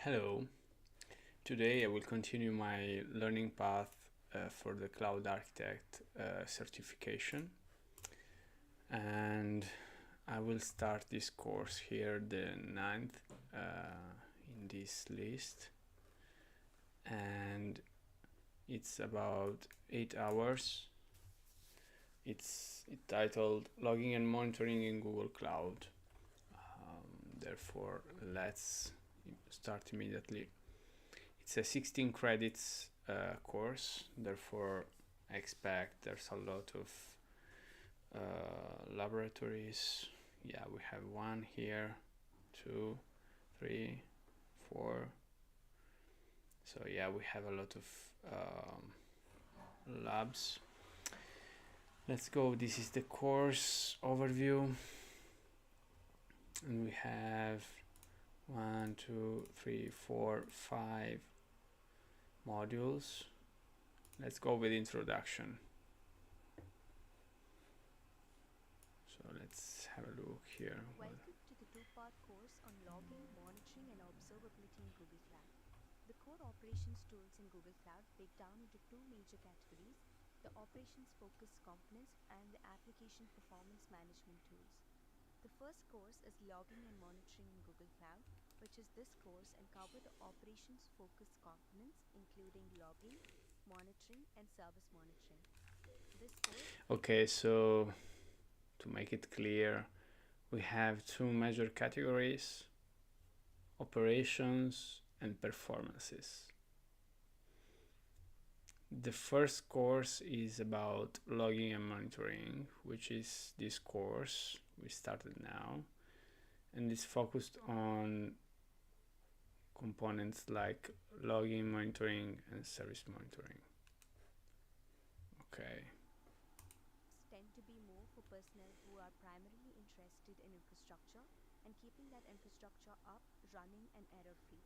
Hello, today I will continue my learning path for the Cloud Architect certification, and I will start this course here, the ninth in this list, and it's about 8 hours. It's titled Logging and Monitoring in Google Cloud. Therefore, let's start immediately. It's a 16 credits course, therefore I expect there's a lot of laboratories. Yeah, we have one here, 2, 3, 4. So yeah, we have a lot of labs. Let's go. This is the course overview, and we have 1, 2, 3, 4, 5 modules. Let's go with introduction. So let's have a look here. Welcome to the two-part course on logging, monitoring, and observability in Google Cloud. The core operations tools in Google Cloud break down into two major categories: the operations-focused components and the application performance management tools. The first course is logging and monitoring in Google Cloud, which is this course, and cover the operations-focused components including logging, monitoring, and service monitoring. This course. Okay, so to make it clear, we have two major categories: operations and performances. The first course is about logging and monitoring, which is this course we started now, and is focused on components like logging, monitoring, and service monitoring. Okay. Tend to be more for personnel who are primarily interested in infrastructure and keeping that infrastructure up, running, and error-free.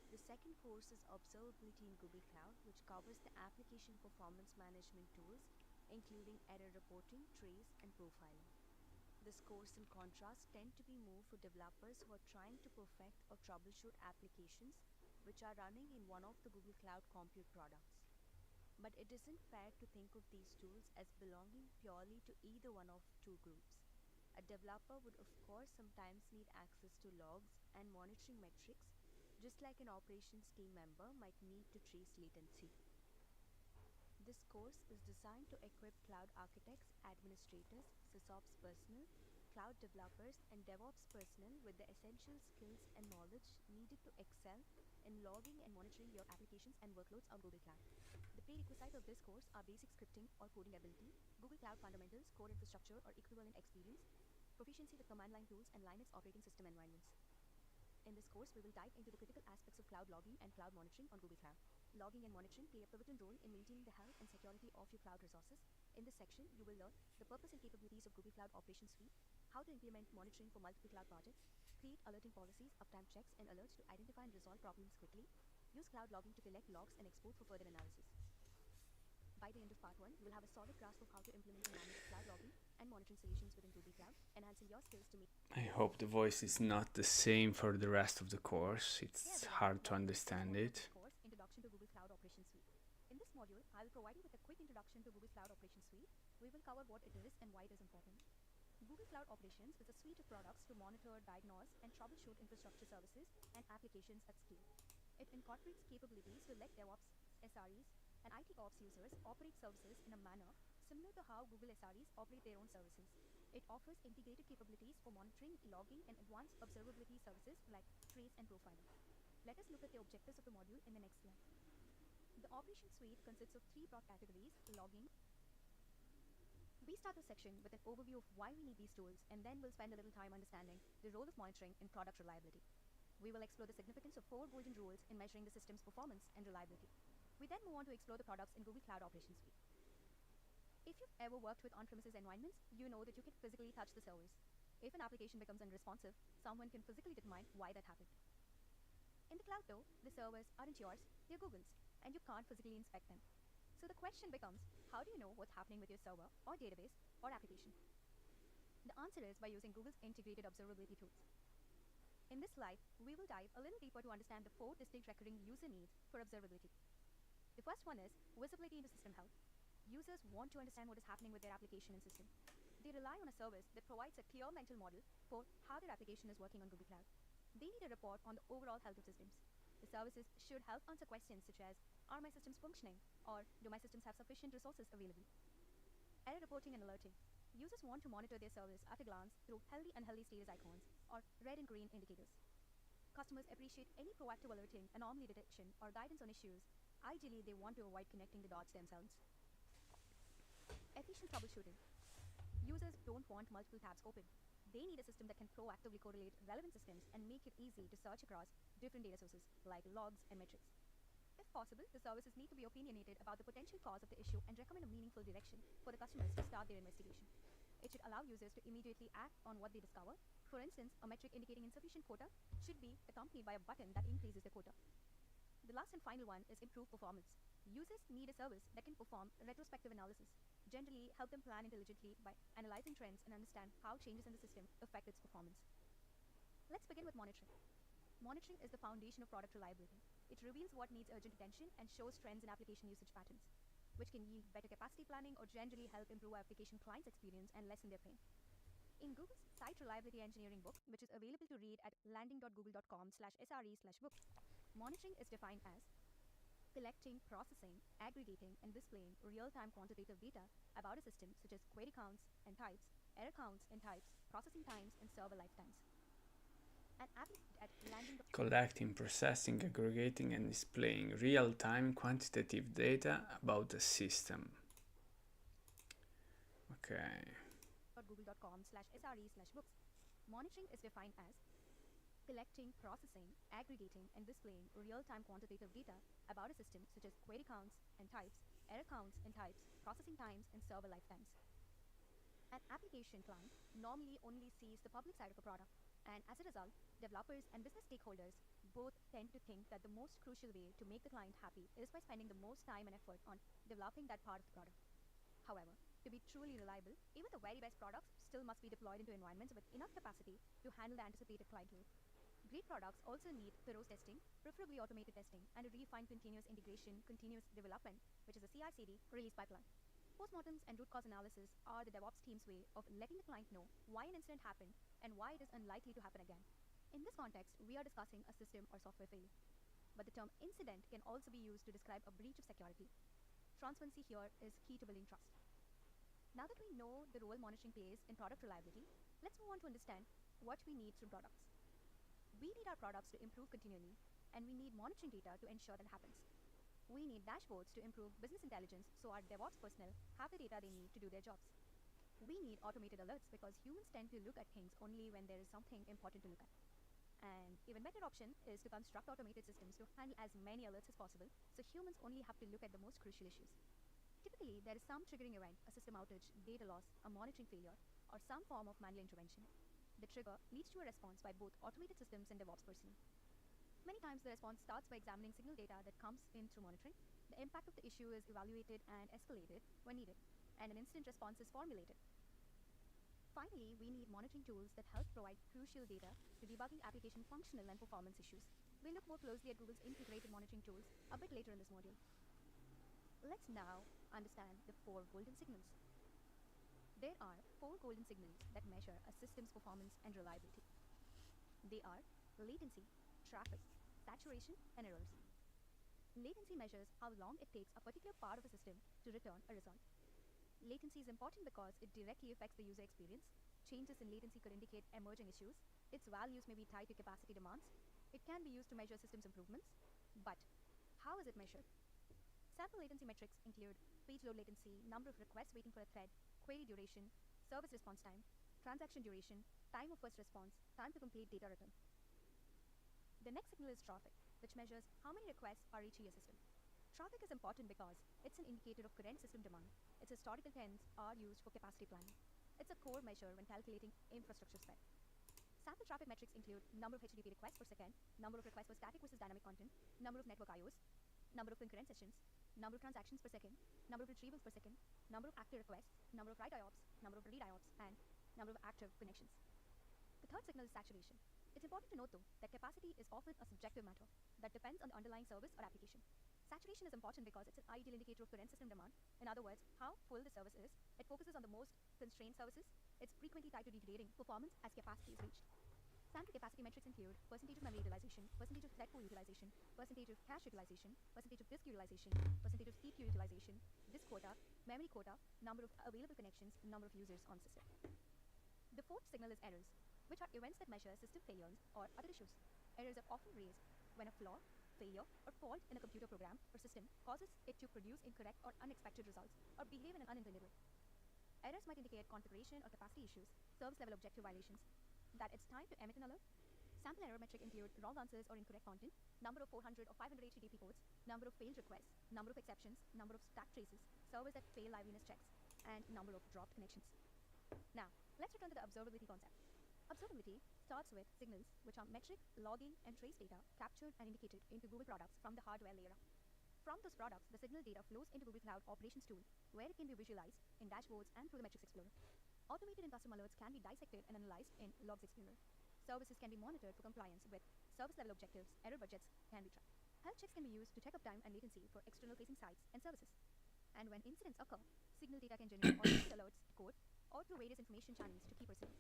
The second course is Observability in Google Cloud, which covers the application performance management tools, including error reporting, trace, and profiling. This course, in contrast, tend to be more for developers who are trying to perfect or troubleshoot applications which are running in one of the Google Cloud Compute products. But it isn't fair to think of these tools as belonging purely to either one of two groups. A developer would of course sometimes need access to logs and monitoring metrics, just like an operations team member might need to trace latency. This course is designed to equip cloud architects, administrators, SysOps personnel, cloud developers, and DevOps personnel with the essential skills and knowledge needed to excel in logging and monitoring your applications and workloads on Google Cloud. The prerequisites of this course are basic scripting or coding ability, Google Cloud fundamentals, core infrastructure or equivalent experience, proficiency with command line tools and Linux operating system environments. In this course, we will dive into the critical aspects of cloud logging and cloud monitoring on Google Cloud. Logging and monitoring play a pivotal role in maintaining the health and security of your cloud resources. In this section, you will learn the purpose and capabilities of Google Cloud Operations Suite, how to implement monitoring for multiple cloud projects, create alerting policies, uptime checks, and alerts to identify and resolve problems quickly, use cloud logging to collect logs and export for further analysis. By the end of part 1, you will have a solid grasp of how to implement and manage cloud logging and monitoring solutions within Google Cloud, enhancing your skills to make. I hope the voice is not the same for the rest of the course. It's hard to understand it. Course, Introduction to Google Cloud Operations Suite. In this module, I will provide you with a quick introduction to Google Cloud Operations Suite. We will cover what it is and why it is important. Google Cloud Operations is a suite of products to monitor, diagnose, and troubleshoot infrastructure services and applications at scale. It incorporates capabilities to let DevOps, SREs, and IT Ops users operate services in a manner similar to how Google SREs operate their own services. It offers integrated capabilities for monitoring, logging, and advanced observability services like trace and profiling. Let us look at the objectives of the module in the next slide. The Operations Suite consists of three broad categories: logging. We start this section with an overview of why we need these tools, and then we'll spend a little time understanding the role of monitoring in product reliability. We will explore the significance of 4 golden rules in measuring the system's performance and reliability. We then move on to explore the products in Google Cloud Operations Suite. If you've ever worked with on-premises environments, you know that you can physically touch the servers. If an application becomes unresponsive, someone can physically determine why that happened. In the cloud though, the servers aren't yours, they're Google's, and you can't physically inspect them. So the question becomes, how do you know what's happening with your server or database or application? The answer is by using Google's integrated observability tools. In this this slide, we will dive a little deeper to understand the 4 distinct recurring user needs for observability. The first one is visibility into system health. Users want to understand what is happening with their application and system. They rely on a service that provides a clear mental model for how their application is working on Google Cloud. They need a report on the overall health of systems. The services should help answer questions such as, are my systems functioning? Or do my systems have sufficient resources available? Error reporting and alerting. Users want to monitor their service at a glance through healthy and unhealthy status icons or red and green indicators. Customers appreciate any proactive alerting, anomaly detection, or guidance on issues. Ideally, they want to avoid connecting the dots themselves. Efficient troubleshooting. Users don't want multiple tabs open. They need a system that can proactively correlate relevant systems and make it easy to search across different data sources like logs and metrics. If possible, the services need to be opinionated about the potential cause of the issue and recommend a meaningful direction for the customers to start their investigation. It should allow users to immediately act on what they discover. For instance, a metric indicating insufficient quota should be accompanied by a button that increases the quota. The last and final one is improved performance. Users need a service that can perform retrospective analysis, generally help them plan intelligently by analyzing trends and understand how changes in the system affect its performance. Let's begin with monitoring. Monitoring is the foundation of product reliability. It reveals what needs urgent attention and shows trends in application usage patterns, which can yield better capacity planning or generally help improve our application clients' experience and lessen their pain. In Google's Site Reliability Engineering book, which is available to read at landing.google.com/sre/books, monitoring is defined as collecting, processing, aggregating, and displaying real-time quantitative data about a system such as query counts and types, error counts and types, processing times, and server lifetimes. And at landing. Collecting, processing, aggregating, and displaying real-time quantitative data about a system. Okay. google.com/sre/books. Monitoring is defined as collecting, processing, aggregating, and displaying real-time quantitative data about a system such as query counts and types, error counts and types, processing times, and server lifetimes. An application client normally only sees the public side of a product, and as a result, developers and business stakeholders both tend to think that the most crucial way to make the client happy is by spending the most time and effort on developing that part of the product. However, to be truly reliable, even the very best products still must be deployed into environments with enough capacity to handle the anticipated client load. Great products also need thorough testing, preferably automated testing, and a refined continuous integration, continuous development, which is a CI/CD release pipeline. Postmortems and root cause analysis are the DevOps team's way of letting the client know why an incident happened and why it is unlikely to happen again. In this context, we are discussing a system or software failure. But the term incident can also be used to describe a breach of security. Transparency here is key to building trust. Now that we know the role monitoring plays in product reliability, let's move on to understand what we need from products. We need our products to improve continually, and we need monitoring data to ensure that happens. We need dashboards to improve business intelligence so our DevOps personnel have the data they need to do their jobs. We need automated alerts because humans tend to look at things only when there is something important to look at. And even better option is to construct automated systems to handle as many alerts as possible, so humans only have to look at the most crucial issues. Typically, there is some triggering event, a system outage, data loss, a monitoring failure, or some form of manual intervention. The trigger leads to a response by both automated systems and DevOps personnel. Many times the response starts by examining signal data that comes in through monitoring. The impact of the issue is evaluated and escalated when needed, and an incident response is formulated. Finally, we need monitoring tools that help provide crucial data to debugging application functional and performance issues. We'll look more closely at Google's integrated monitoring tools a bit later in this module. Let's now understand the 4 golden signals. There are 4 golden signals that measure a system's performance and reliability. They are latency, traffic, saturation, and errors. Latency measures how long it takes a particular part of a system to return a result. Latency is important because it directly affects the user experience. Changes in latency could indicate emerging issues. Its values may be tied to capacity demands. It can be used to measure systems improvements. But how is it measured? Sample latency metrics include page load latency, number of requests waiting for a thread, query duration, service response time, transaction duration, time of first response, time to complete data return. The next signal is traffic, which measures how many requests are reaching your system. Traffic is important because it's an indicator of current system demand. Its historical trends are used for capacity planning. It's a core measure when calculating infrastructure spend. Sample traffic metrics include number of HTTP requests per second, number of requests for static versus dynamic content, number of network IOs, number of concurrent sessions, number of transactions per second, number of retrievals per second, number of active requests, number of write IOPS, number of read IOPS, and number of active connections. The third signal is saturation. It's important to note, though, that capacity is often a subjective matter that depends on the underlying service or application. Saturation is important because it's an ideal indicator of current system demand. In other words, how full the service is. It focuses on the most constrained services. It's frequently tied to degrading performance as capacity is reached. Standard capacity metrics include percentage of memory utilization, percentage of thread pool utilization, percentage of cache utilization, percentage of disk utilization, percentage of CPU utilization, disk quota, memory quota, number of available connections, number of users on system. The fourth signal is errors, which are events that measure system failures or other issues. Errors are often raised when a flaw, failure, or fault in a computer program or system causes it to produce incorrect or unexpected results or behave in an unintended way. Errors might indicate configuration or capacity issues, service level objective violations, that it's time to emit an alert. Sample error metric include wrong answers or incorrect content, number of 400 or 500 HTTP ports, number of failed requests, number of exceptions, number of stack traces, servers that fail liveness checks, and number of dropped connections. Now, let's return to the observability concept. Observability starts with signals, which are metric, logging, and trace data captured and indicated into Google products from the hardware layer up. From those products, the signal data flows into Google Cloud Operations tool, where it can be visualized in dashboards and through the Metrics Explorer. Automated and custom alerts can be dissected and analyzed in Logs Explorer. Services can be monitored for compliance with service level objectives, error budgets can be tracked. Health checks can be used to check uptime and latency for external facing sites and services. And when incidents occur, signal data can generate automated alerts to code or through various information channels to key personnel.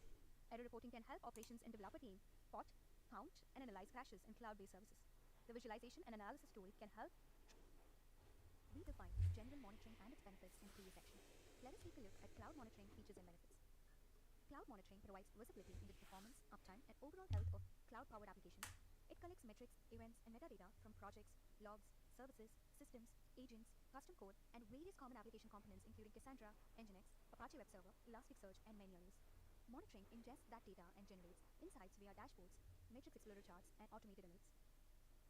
Error reporting can help operations and developer team spot, count, and analyze crashes in cloud-based services. The visualization and analysis tool can help. We define general monitoring and its benefits in the previous section. Let us take a look at cloud monitoring features and benefits. Cloud monitoring provides visibility into the performance, uptime, and overall health of cloud-powered applications. It collects metrics, events, and metadata from projects, logs, services, systems, agents, custom code, and various common application components including Cassandra, Nginx, Apache Web Server, Elasticsearch, and many others. Monitoring ingests that data and generates insights via dashboards, Matrix Explorer charts, and automated alerts.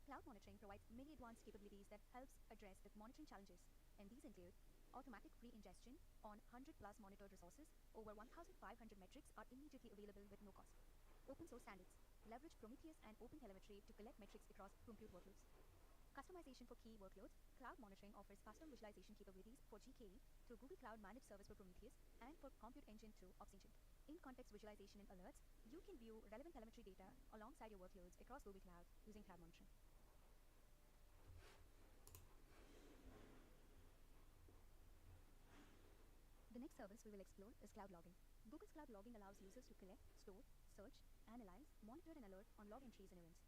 Cloud monitoring provides many advanced capabilities that helps address the monitoring challenges, and these include automatic pre-ingestion on 100 plus monitored resources. Over 1,500 metrics are immediately available with no cost. Open source standards leverage Prometheus and OpenTelemetry to collect metrics across compute workloads. Customization for key workloads. Cloud monitoring offers custom visualization capabilities for GKE through Google Cloud Managed Service for Prometheus and for Compute Engine through Oxygen. In-context visualization and alerts, you can view relevant telemetry data alongside your workloads across Google Cloud using cloud monitoring. The next service we will explore is cloud logging. Google's cloud logging allows users to collect, store, search, analyze, monitor, and alert on log entries and events.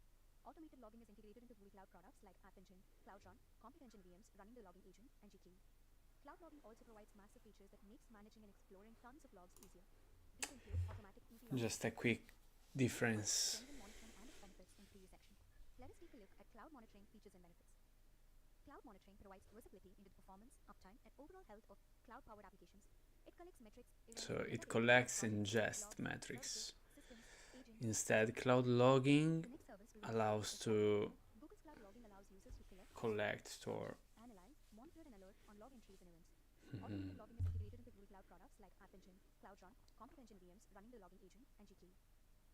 Automated logging is integrated into Google Cloud products like App Engine, Cloud Run, Compute Engine VMs running the logging agent, and GKE. Cloud logging also provides massive features that makes managing and exploring tons of logs easier. These include automatic easy logging. Just a quick difference. General monitoring and its benefits in the previous section. Let us take a look at cloud monitoring features and benefits. Cloud monitoring provides visibility into the performance, uptime, and overall health of cloud-powered applications. It collects metrics. So it collects ingest metrics. Instead, cloud logging allows to collect, store. Analyze, monitor, and alert on log entries and events. Automated logging is integrated into Google Cloud products like App Engine, Cloud Run, Compute Engine VMs running the logging agent, and GKE.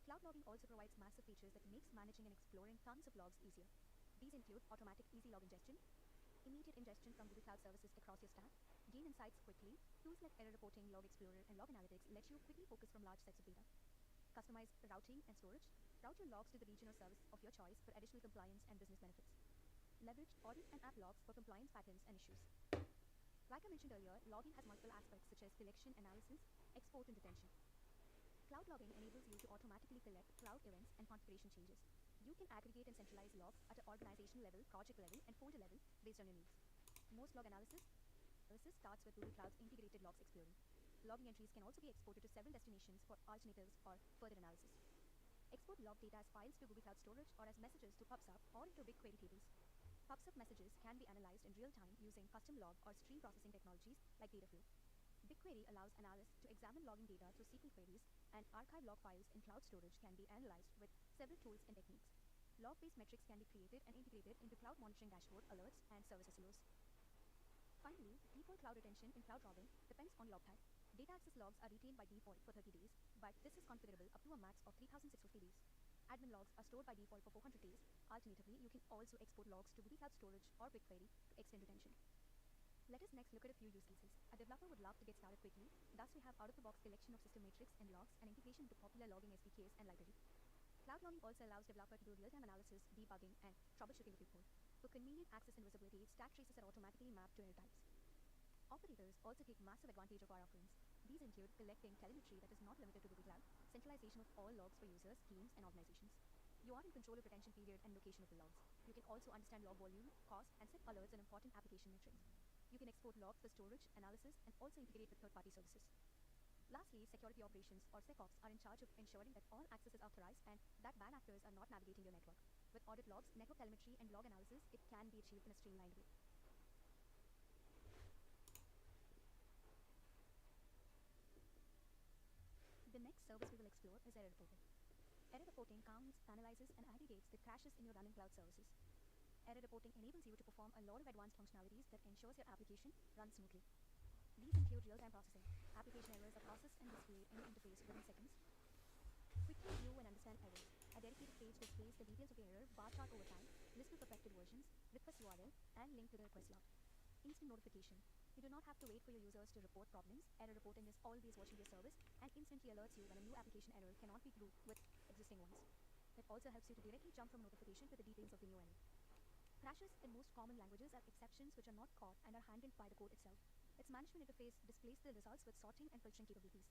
Cloud logging also provides massive features that makes managing and exploring tons of logs easier. These include automatic easy log ingestion, immediate ingestion from Google Cloud services across your stack, gain insights quickly, tools like error reporting, log explorer, and log analytics let you quickly focus from large sets of data. Customize routing and storage, route your logs to the region or service of your choice for additional compliance and business benefits. Leverage audit and app logs for compliance patterns and issues. Like I mentioned earlier, logging has multiple aspects such as collection, analysis, export, and retention. Cloud logging enables you to automatically collect cloud events and configuration changes. You can aggregate and centralize logs at an organizational level, project level, and folder level based on your needs. Most log analysis starts with Google Cloud's integrated logs explorer. Logging entries can also be exported to several destinations for alternatives or further analysis. Export log data as files to Google Cloud Storage or as messages to PubSub or into BigQuery tables. PubSub messages can be analyzed in real time using custom log or stream processing technologies like Dataflow. BigQuery allows analysts to examine logging data through SQL queries, and archive log files in cloud storage can be analyzed with several tools and techniques. Log-based metrics can be created and integrated into cloud monitoring dashboard, alerts, and service SLOs. Finally, default cloud retention in cloud logging depends on log type. Data access logs are retained by default for 30 days, but this is configurable up to a max of 3,650 days. Admin logs are stored by default for 400 days. Alternatively, you can also export logs to Google Cloud Storage or BigQuery to extend retention. Let us next look at a few use cases. A developer would love to get started quickly, thus we have out-of-the-box collection of system metrics and logs and integration into popular logging SDKs and libraries. Cloud logging also allows developer to do real-time analysis, debugging, and troubleshooting with your code. For convenient access and visibility, stack traces are automatically mapped to inner types. Operators also take massive advantage of our offerings. These include collecting telemetry that is not limited to Google Cloud, centralization of all logs for users, teams, and organizations. You are in control of retention period and location of the logs. You can also understand log volume, cost, and set alerts on important application metrics. You can export logs for storage, analysis, and also integrate with third-party services. Lastly, security operations, or SecOps, are in charge of ensuring that all access is authorized and that bad actors are not navigating your network. With audit logs, network telemetry, and log analysis, it can be achieved in a streamlined way. The next service we will explore is error reporting. Error reporting counts, analyzes, and aggregates the crashes in your running cloud services. Error reporting enables you to perform a lot of advanced functionalities that ensures your application runs smoothly. These include real-time processing. Application errors are processed and displayed in the interface within seconds. Quickly view and understand errors. A dedicated page displays the details of the error, bar chart over time, list of affected versions, request URL, and link to the request log. Instant notification. You do not have to wait for your users to report problems. Error reporting is always watching your service and instantly alerts you when a new application error cannot be grouped with existing ones. It also helps you to directly jump from notification to the details of the new error. Crashes in most common languages are exceptions which are not caught and are handled by the code itself. Its management interface displays the results with sorting and filtering capabilities.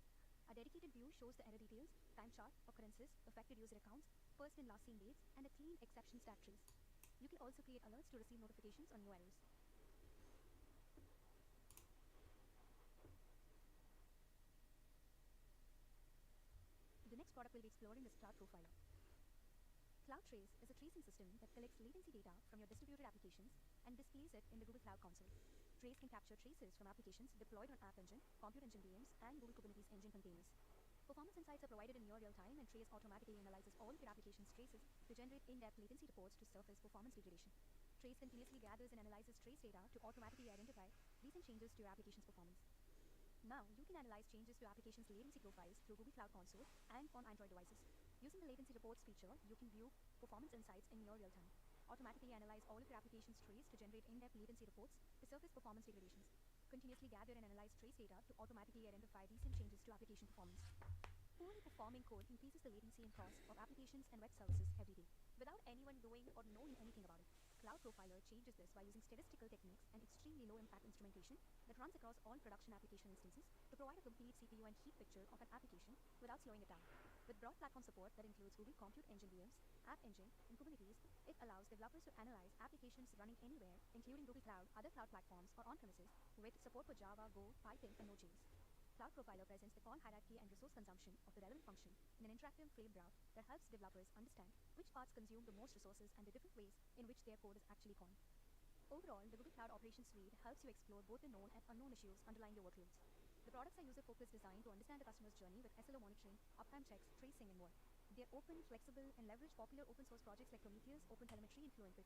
A dedicated view shows the error details, time chart, occurrences, affected user accounts, first and last seen dates, and a clean exception stack trace. You can also create alerts to receive notifications on new errors. The next product we'll be exploring is Cloud Profiler. CloudTrace is a tracing system that collects latency data from your distributed applications and displays it in the Google Cloud Console. Trace can capture traces from applications deployed on App Engine, Compute Engine VMs, and Google Kubernetes Engine containers. Performance insights are provided in near real time, and Trace automatically analyzes all of your application's traces to generate in-depth latency reports to surface performance degradation. Trace continuously gathers and analyzes trace data to automatically identify recent changes to your application's performance. Now, you can analyze changes to applications' latency profiles through Google Cloud Console and on Android devices. Using the latency reports feature, you can view performance insights in near real time. Automatically analyze all of your application's trace to generate in-depth latency reports to surface performance degradations. Continuously gather and analyze trace data to automatically identify recent changes to application performance. Poorly performing code increases the latency and cost of applications and web services every day, without anyone doing or knowing anything about it. Cloud Profiler changes this by using statistical techniques and extremely low-impact instrumentation that runs across all production application instances to provide a complete CPU and heap picture of an application without slowing it down. With broad platform support that includes Google Compute Engine VMs, App Engine, and Kubernetes, it allows developers to analyze applications running anywhere, including Google Cloud, other cloud platforms, or on-premises, with support for Java, Go, Python, and Node.js. Cloud Profiler presents the call hierarchy and resource consumption of the relevant function in an interactive frame graph that helps developers understand which parts consume the most resources and the different ways in which their code is actually called. Overall, the Google Cloud Operations Suite helps you explore both the known and unknown issues underlying your workloads. The products are user-focused, designed to understand the customer's journey with SLO monitoring, uptime checks, tracing, and more. They are open, flexible, and leverage popular open-source projects like Prometheus, OpenTelemetry, and Fluentd.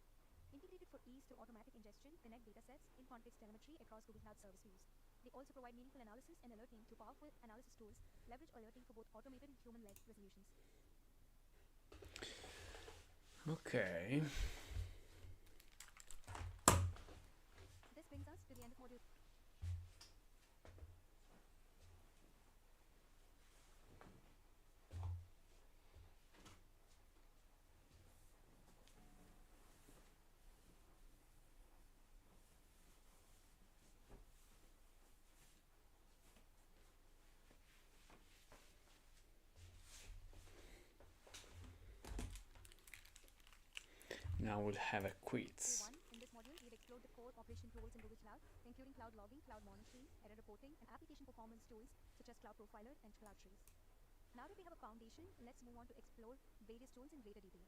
Integrated for ease to automatic ingestion, connect datasets, in-context telemetry across Google Cloud Service views. They also provide meaningful analysis and alerting to powerful analysis tools, leverage alerting for both automated and human-led resolutions. Okay. This brings us to the end of module. Now we'll have a quiz. In this module, we've explored the core operation tools in Google Cloud, including cloud logging, cloud monitoring, error reporting, and application performance tools such as Cloud Profiler and CloudTrace. Now that we have a foundation, let's move on to explore various tools in greater detail.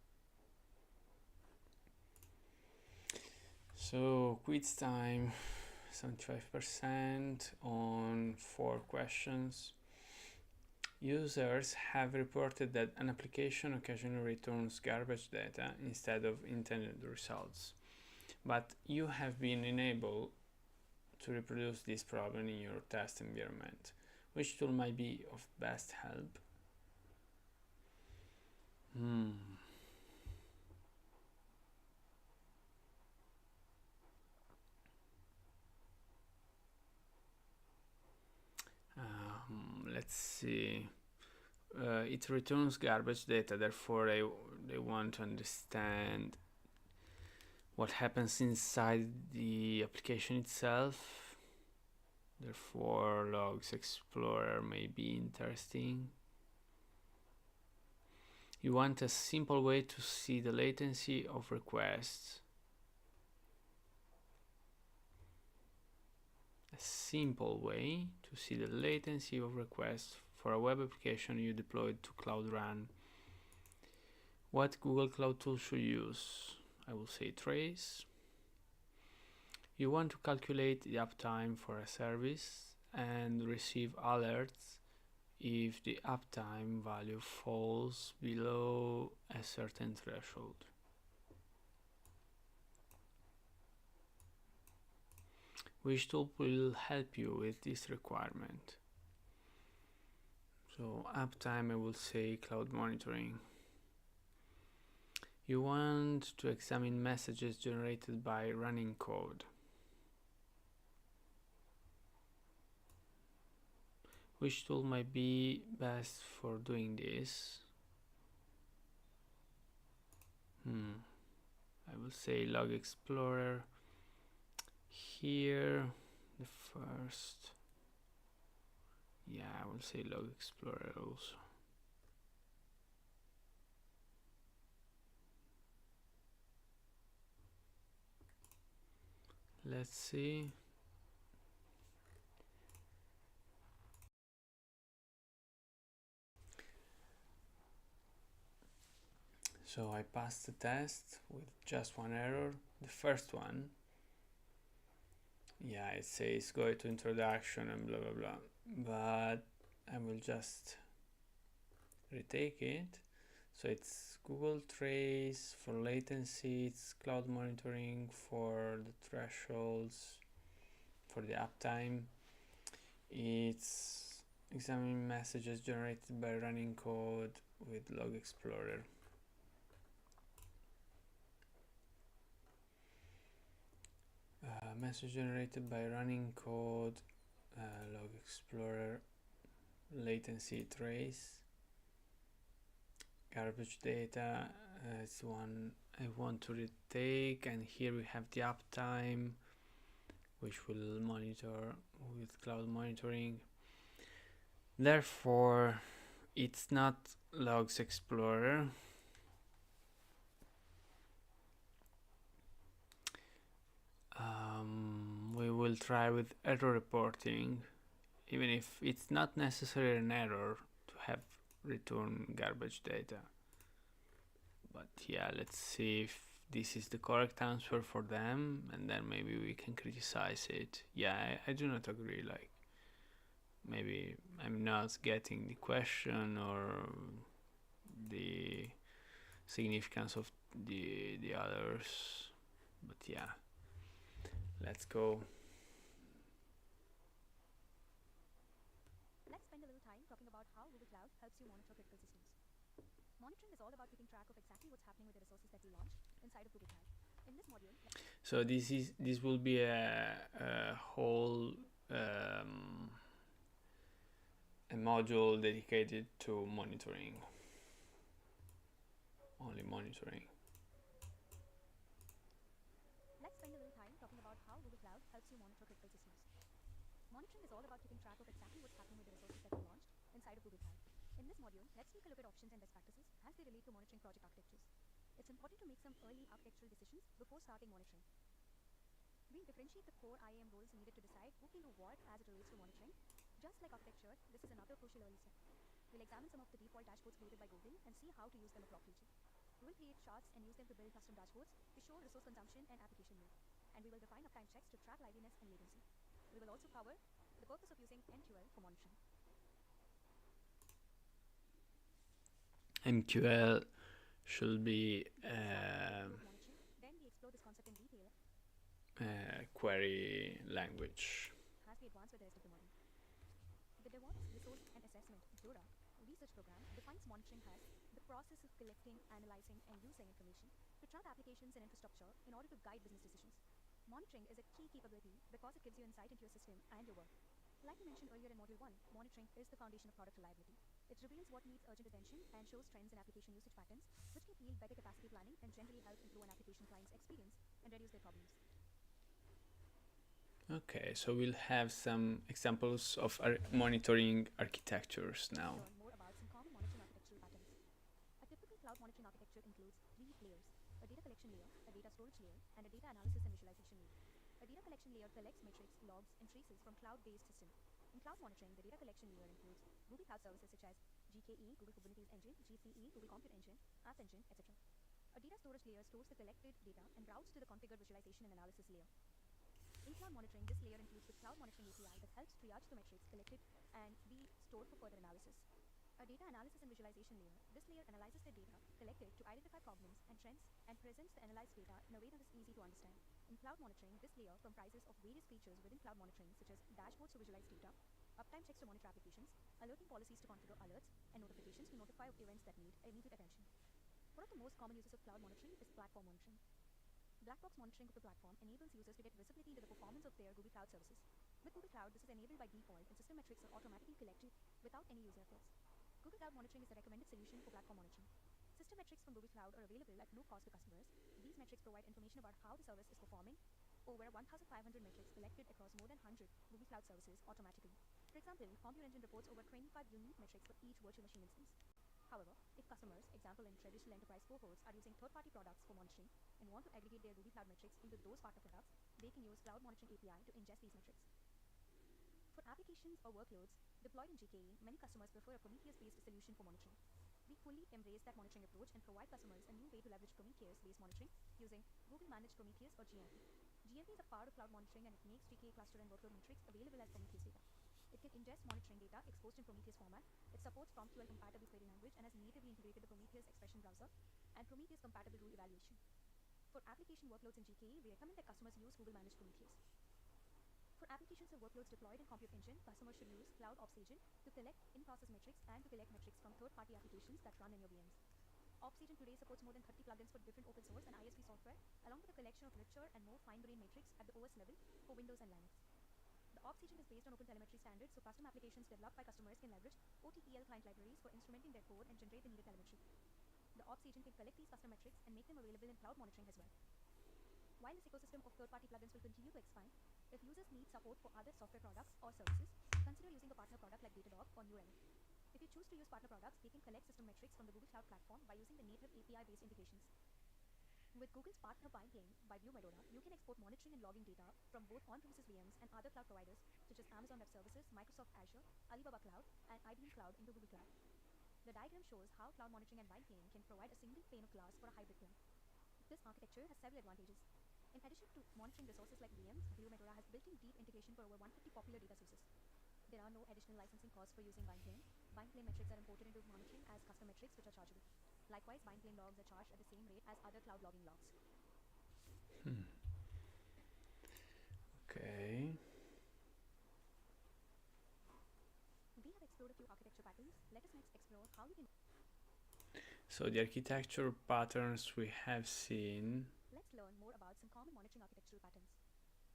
So quiz time, 75% on 4 questions. Users have reported that an application occasionally returns garbage data instead of intended results, but you have been unable to reproduce this problem in your test environment. Which tool might be of best help? Let's see. it returns garbage data. Therefore, they want to understand what happens inside the application itself. Therefore, Logs Explorer may be interesting. You want a simple way to see the latency of requests. A simple way to see the latency of requests for a web application you deployed to Cloud Run. What Google Cloud tool should you use? I will say Trace. You want to calculate the uptime for a service and receive alerts if the uptime value falls below a certain threshold. Which tool will help you with this requirement? So uptime, I will say Cloud Monitoring. You want to examine messages generated by running code. Which tool might be best for doing this? I will say Log Explorer. Here, the first. Yeah, I will say Log Explorer also. Let's see. So I passed the test with just one error. The first one, yeah, it says go to introduction and blah blah blah, but I will just retake it. So it's Google Trace for latency, it's Cloud Monitoring for the thresholds, for the uptime, it's examining messages generated by running code with Log Explorer. Message generated by running code, Log Explorer, latency trace, garbage data, it's one I want to retake, and here we have the uptime, which will monitor with Cloud Monitoring. Therefore, it's not Logs Explorer. We will try with error reporting, even if it's not necessarily an error to have return garbage data. But yeah, let's see if this is the correct answer for them, and then maybe we can criticize it. Yeah, I do not agree, like maybe I'm not getting the question or the significance of the others, but yeah, let's go. Let's spend a little time talking about how Google Cloud helps you monitor critical systems. Monitoring is all about keeping track of exactly what's happening with the resources that we launch inside of Google Cloud. In this module, so this will be a whole a module dedicated to monitoring, only monitoring. let's spend a little time talking about how Google Cloud helps you monitor critical systems. Monitoring is all about keeping track of exactly what's happening with the resources that we launched inside of Google Cloud. In this module, let's take a look at options and best practices as they relate to monitoring project architectures. It's important to make some early architectural decisions before starting monitoring. We'll differentiate the core IAM roles needed to decide who can do what as it relates to monitoring. Just like architecture, this is another crucial early step. We'll examine some of the default dashboards created by Google and see how to use them appropriately. We will create charts and use them to build custom dashboards to show resource consumption and application load. And we will define uptime checks to track liveliness and latency. We will also cover the purpose of using MQL for monitoring. MQL should be Then we explore this concept in detail query language. as we advance with the rest of the module. The DevOps Resource and Assessment (DORA) research program defines monitoring as the process of collecting, analyzing, and using information to track applications and infrastructure in order to guide business decisions. Monitoring is a key capability because it gives you insight into your system and your work. Like we mentioned earlier in Module 1, monitoring is the foundation of product reliability. It reveals what needs urgent attention and shows trends in application usage patterns, which can yield better capacity planning and generally help improve an application client's experience and reduce their problems. Okay, so we'll have some examples of monitoring architectures now. Let's learn more about some common monitoring architectural patterns. A typical cloud monitoring architecture includes three layers: a data collection layer, a data storage layer, and a data analysis and visualization layer. A data collection layer collects metrics, logs, and traces from cloud-based systems. In cloud monitoring, the data collection layer includes Google Cloud services such as GKE, Google Kubernetes Engine, GCE, Google Compute Engine, App Engine, etc. A data storage layer stores the collected data and routes to the configured visualization and analysis layer. In cloud monitoring, this layer includes the cloud monitoring API that helps triage the metrics collected and be stored for further analysis. A data analysis and visualization layer. This layer analyzes the data collected to identify problems and trends and presents the analyzed data in a way that is easy to understand. In cloud monitoring, this layer comprises of various features within cloud monitoring, such as dashboards to visualize data, uptime checks to monitor applications, alerting policies to configure alerts, and notifications to notify of events that need immediate attention. One of the most common uses of cloud monitoring is platform monitoring. Black box monitoring of the platform enables users to get visibility into the performance of their Google Cloud services. With Google Cloud, this is enabled by default, and system metrics are automatically collected without any user efforts. Google Cloud Monitoring is the recommended solution for platform monitoring. System metrics from Google Cloud are available at no cost to customers. These metrics provide information about how the service is performing. Over 1,500 metrics collected across more than 100 Google Cloud services automatically. For example, Compute Engine reports over 25 unique metrics for each virtual machine instance. However, if customers, example in traditional enterprise cohorts, are using third-party products for monitoring and want to aggregate their Google Cloud metrics into those partner products, they can use Cloud Monitoring API to ingest these metrics. For applications or workloads deployed in GKE, many customers prefer a Prometheus-based solution for monitoring. We fully embrace that monitoring approach and provide customers a new way to leverage Prometheus-based monitoring using Google Managed Prometheus or GMP. GMP is a part of cloud monitoring, and it makes GKE cluster and workload metrics available as Prometheus data. It can ingest monitoring data exposed in Prometheus format. It supports PromQL compatible query language and has natively integrated the Prometheus expression browser and Prometheus compatible rule evaluation. For application workloads in GKE, we recommend that customers use Google Managed Prometheus. For applications or workloads deployed in Compute Engine, customers should use Cloud Ops Agent to collect in-process metrics and to collect metrics from third-party applications that run in your VMs. Ops Agent today supports more than 30 plugins for different open source and ISV software, along with a collection of richer and more fine-grained metrics at the OS level for Windows and Linux. The Ops Agent is based on OpenTelemetry standards, so custom applications developed by customers can leverage OTEL client libraries for instrumenting their code and generate the needed telemetry. The Ops Agent can collect these custom metrics and make them available in cloud monitoring as well. While this ecosystem of third-party plugins will continue to expand, if users need support for other software products or services, consider using a partner product like Datadog or New Relic. If you choose to use partner products, they can collect system metrics from the Google Cloud Platform by using the native API-based integrations. With Google's partner Biplane by Medora, you can export monitoring and logging data from both on-premises VMs and other cloud providers such as Amazon Web Services, Microsoft Azure, Alibaba Cloud, and IBM Cloud into Google Cloud. The diagram shows how cloud monitoring and Biplane can provide a single pane of glass for a hybrid cloud. This architecture has several advantages. In addition to monitoring resources like VMs, Medora has built-in deep integration for over 150 popular data sources. There are no additional licensing costs for using Biplane. Biplane metrics are imported into monitoring as custom metrics, which are chargeable. Likewise, Biplane logs are charged at the same rate as other cloud logging logs. Okay. We have explored a few architecture patterns. Let us next explore how you can. So the architecture patterns we have seen. Let's learn more about some common monitoring architectural patterns.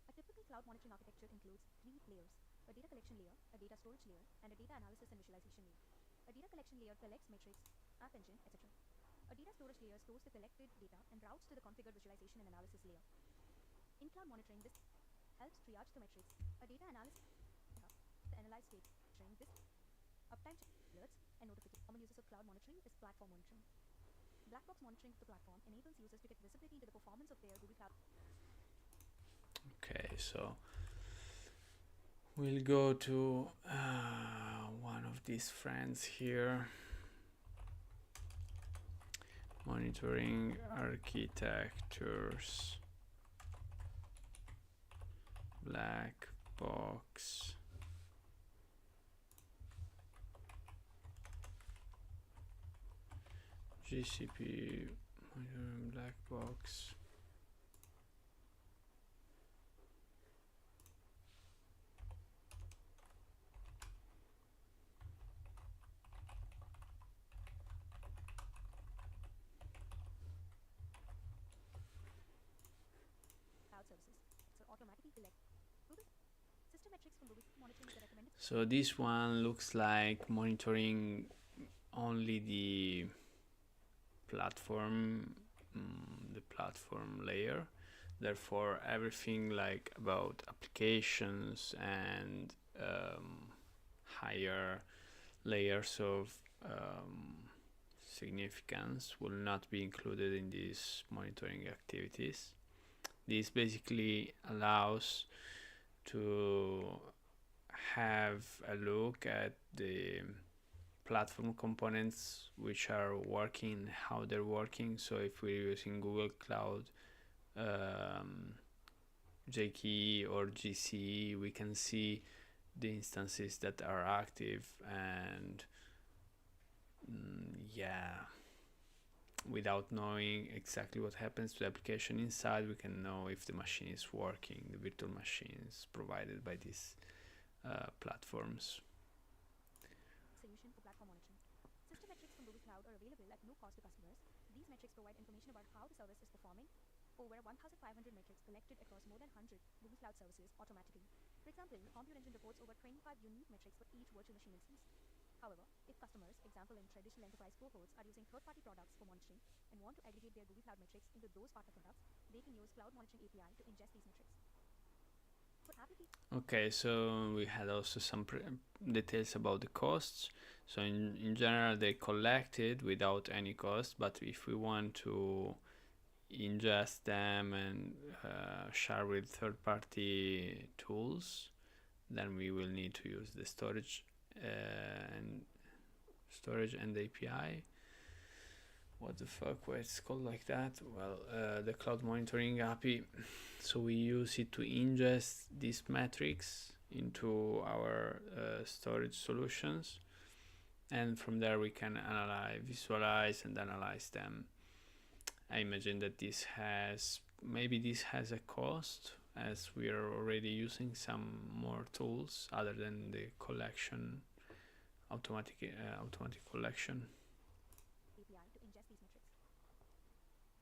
A typical cloud monitoring architecture includes three layers: a data collection layer, a data storage layer, and a data analysis and visualization layer. A data collection layer collects metrics, App Engine, etc. A data storage layer stores the collected data and routes to the configured visualization and analysis layer. In cloud monitoring, this helps triage the metrics. A data analysis the analyzed state monitoring this uptime alerts and notifications. Common uses of cloud monitoring is platform monitoring. Black box monitoring of the platform enables users to get visibility into the performance of their Google Cloud. Okay, so we'll go to one of these friends here. Monitoring architectures. Black box. GCP monitoring black box. Cloud services. So automatically collect Google system metrics from Google monitoring is the recommended. So this one looks like monitoring only the platform layer. Therefore, everything like about applications and higher layers of significance will not be included in these monitoring activities. This basically allows to have a look at the platform components which are working, how they're working. So if we're using Google Cloud, JKE or GCE, we can see the instances that are active, and without knowing exactly what happens to the application inside, we can know if the machine is working, the virtual machines provided by these platforms. Solution for platform monitoring. System metrics from Google Cloud are available at no cost to customers. These metrics provide information about how the service is performing. Over 1,500 metrics collected across more than 100 Google Cloud services automatically. For example, Compute Engine reports over 25 unique metrics for each virtual machine instance. However, if customers, example in traditional enterprise cohorts, are using third-party products for monitoring and want to aggregate their Google Cloud metrics into those partner products, they can use Cloud Monitoring API to ingest these metrics. Okay, so we had also some details about the costs. So in general, they collected without any cost, but if we want to ingest them and share with third-party tools, then we will need to use the storage and API. What the fuck, why it's called like that? Well, the Cloud Monitoring API. So we use it to ingest these metrics into our storage solutions, and from there we can visualize and analyze them. I imagine that this has a cost, as we are already using some more tools other than the collection, automatic collection. API to ingest these metrics.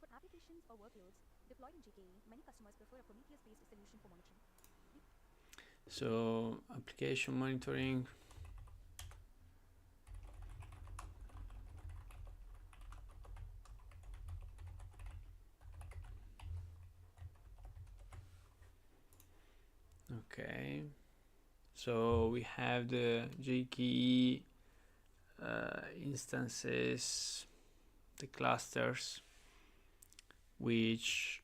For applications or workloads deployed in GKE, many customers prefer a Prometheus-based solution for monitoring. So application monitoring. Okay, so we have the GKE instances, the clusters, which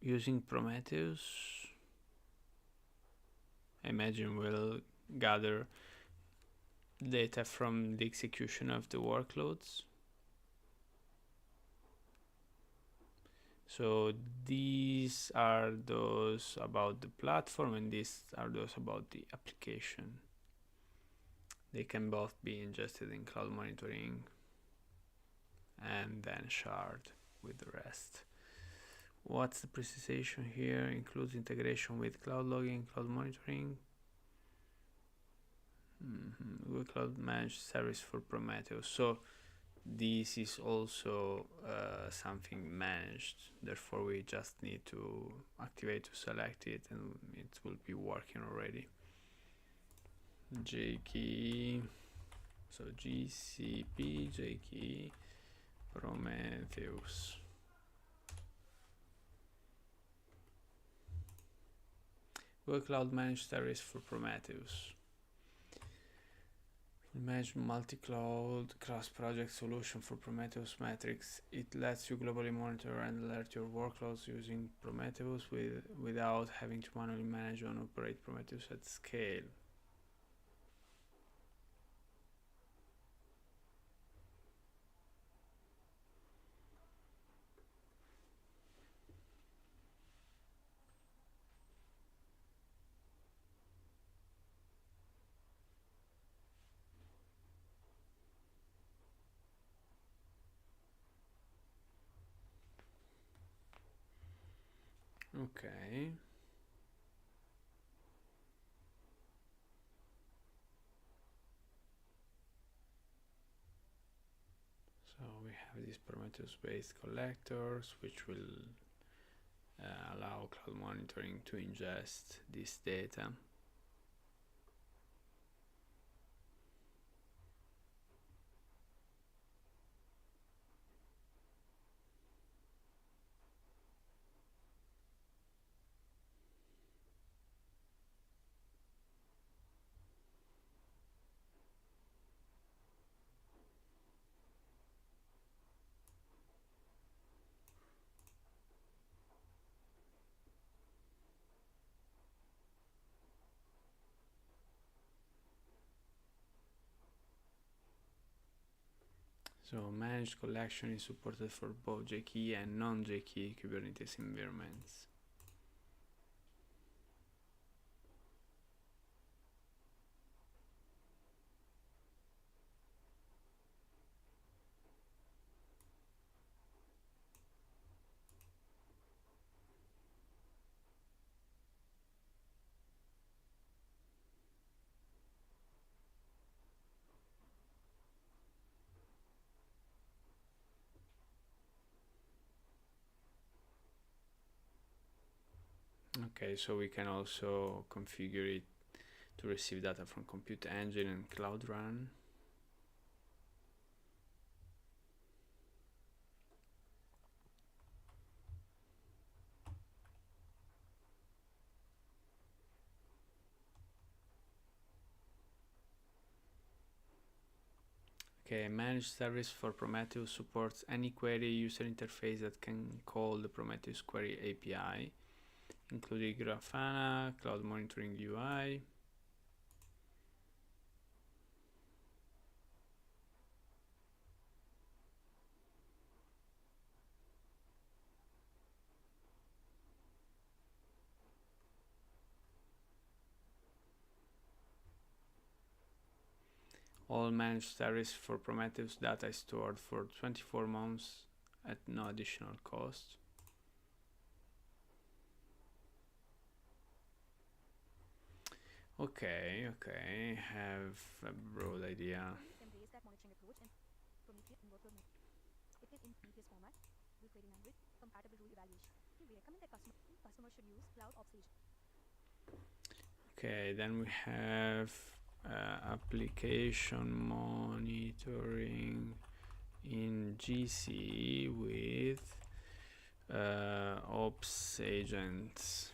using Prometheus, I imagine will gather data from the execution of the workloads. So these are those about the platform, and these are those about the application. They can both be ingested in Cloud Monitoring and then shared with the rest. What's the precisation here? Includes integration with Cloud Logging, Cloud Monitoring. Google Cloud Managed Service for Prometheus. So this is also something managed. Therefore, we just need to activate to select it, and it will be working already. JKE, so GCP, JKE, Prometheus. Google Cloud Managed Service for Prometheus. Manage multi-cloud cross-project solution for Prometheus metrics. It lets you globally monitor and alert your workloads using Prometheus without having to manually manage and operate Prometheus at scale. Okay. So we have these Prometheus-based collectors, which will allow Cloud Monitoring to ingest this data. So managed collection is supported for both JKE and non-JKE Kubernetes environments. Okay, so we can also configure it to receive data from Compute Engine and Cloud Run. Okay, managed service for Prometheus supports any query user interface that can call the Prometheus Query API, including Grafana, Cloud Monitoring UI. All managed service for Prometheus data is stored for 24 months at no additional cost. Okay, have a broad idea. Embrace that monitoring approach in Prometheus and workload it can in Prometheus format, with query language, compatible rule evaluation. We recommend that customers should use cloud ops agent. Okay, then we have application monitoring in GC with ops agents.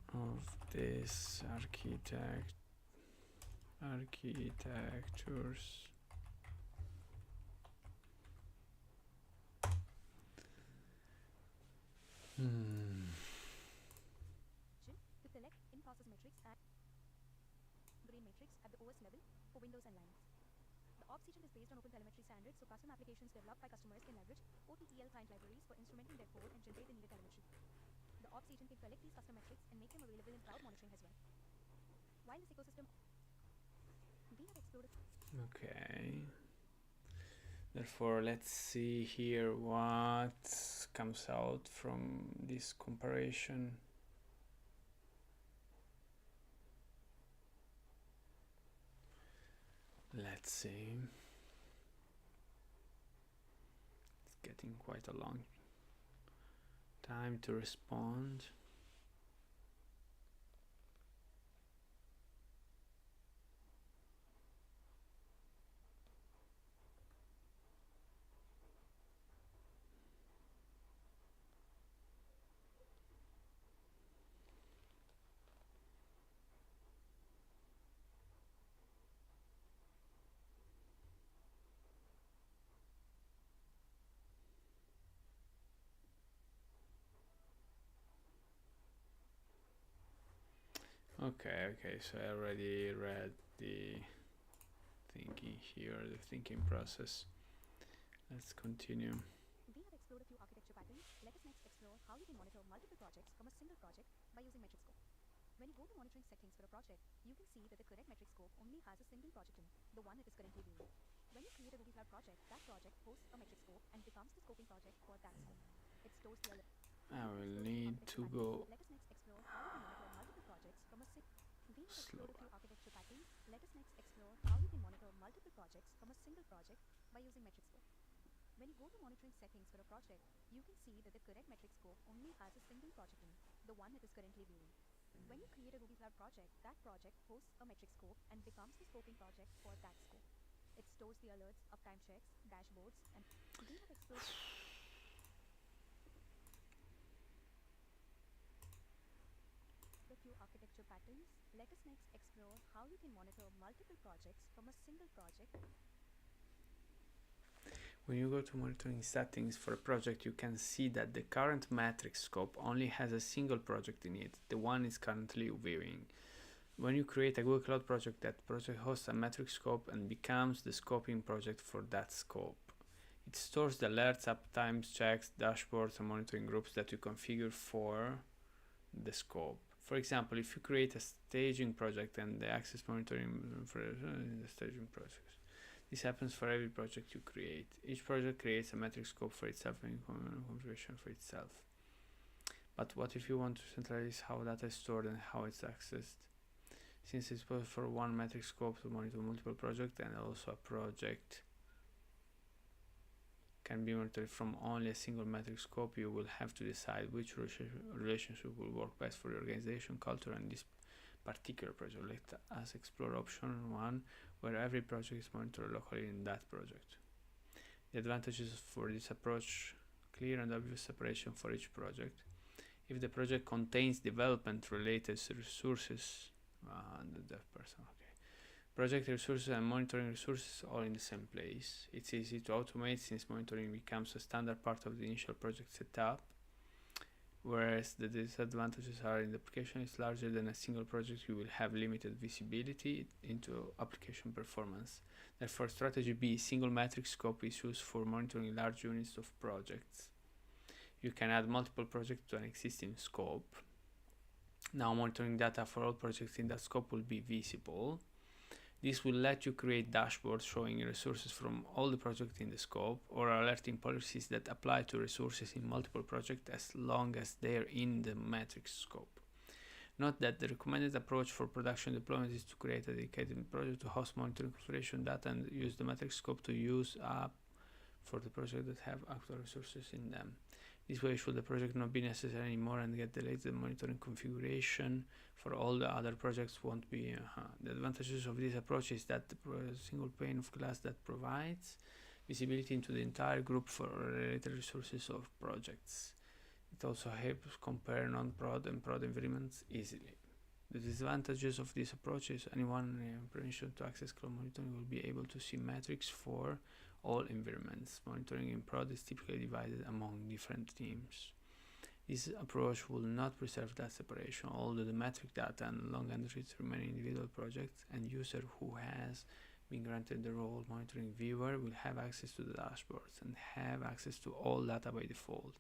Of this architectures. To collect in-process metrics and grain metrics at the OS level for Windows and Linux. The ops agent is based on OpenTelemetry standards, so custom applications developed by customers can leverage OTEL client libraries for instrumenting their code and generate the needed telemetry. The ops agent can collect these custom metrics and make them available in cloud monitoring as well. While this ecosystem, we have explored. Okay. Therefore, let's see here what comes out from this comparison. Let's see. It's getting quite a long time to respond. Okay, so I already read the thinking here, the thinking process. Let's continue. We have explored a few architecture patterns. Let us next explore how you can monitor multiple projects from a single project by using metric scope. When you go to monitoring settings for a project, you can see that the correct metric scope only has a single project in it, the one it is currently viewing. When you create a Google Cloud project, that project hosts a metric scope and becomes the scoping project for that scope. It stores the alert. I will need to go. Let us next explore how you can monitor multiple projects from a single. We have explored a few architecture patterns. Let us next explore how you can monitor multiple projects from a single project by using metric scope. When you go to monitoring settings for a project, you can see that the correct metric scope only has a single project in it, the one it is currently viewing. When you create a Google Cloud project, that project hosts a metric scope and becomes the scoping project for that scope. It stores the alerts, uptime checks, dashboards, and we have explored a few architecture architecture patterns, let us next explore how you can monitor multiple projects from a single project. When you go to monitoring settings for a project, you can see that the current metric scope only has a single project in it, the one is currently viewing. When you create a Google Cloud project, that project hosts a metric scope and becomes the scoping project for that scope. It stores the alerts, uptimes, checks, dashboards, and monitoring groups that you configure for the scope. For example, if you create a staging project and the access monitoring for the staging project. This happens for every project you create. Each project creates a metric scope for itself and configuration for itself. But what if you want to centralize how data is stored and how it's accessed? Since it's possible for one metric scope to monitor multiple projects, and also a project can be monitored from only a single metric scope, you will have to decide which relationship will work best for your organization, culture, and this particular project. Let us explore option 1, where every project is monitored locally in that project. The advantages for this approach: clear and obvious separation for each project. If the project contains development related resources, project resources and monitoring resources all in the same place. It's easy to automate since monitoring becomes a standard part of the initial project setup. Whereas the disadvantages are in the application is larger than a single project, you will have limited visibility into application performance. Therefore, strategy B, single metric scope, is used for monitoring large units of projects. You can add multiple projects to an existing scope. Now monitoring data for all projects in that scope will be visible. This will let you create dashboards showing resources from all the projects in the scope, or alerting policies that apply to resources in multiple projects as long as they're in the metrics scope. Note that the recommended approach for production deployment is to create a dedicated project to host monitoring configuration data and use the metrics scope to use up for the projects that have actual resources in them. This way, should the project not be necessary anymore and get delayed, the monitoring configuration for all the other projects won't be. The advantages of this approach is that the single pane of glass that provides visibility into the entire group for related resources of projects. It also helps compare non-prod and prod environments easily. The disadvantages of this approach is anyone with permission to access cloud monitoring will be able to see metrics for all environments. Monitoring in prod is typically divided among different teams. This approach will not preserve that separation, although the metric data and log entries remain individual projects, and user who has been granted the role monitoring viewer will have access to the dashboards and have access to all data by default.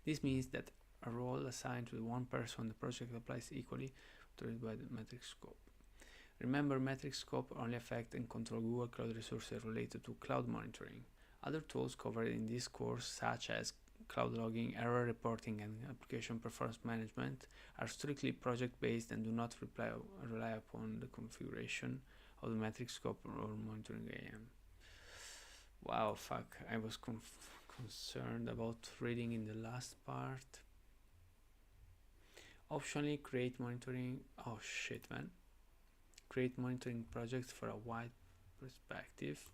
This means that a role assigned to one person on the project applies equally to it by the metric scope. Remember, metric scope only affect and control Google Cloud resources related to cloud monitoring. Other tools covered in this course, such as cloud logging, error reporting, and application performance management, are strictly project-based and do not rely upon the configuration of the metric scope or monitoring AM. Wow, fuck, I was concerned about reading in the last part. Optionally, create monitoring. Oh shit, man. Create monitoring projects for a wide perspective.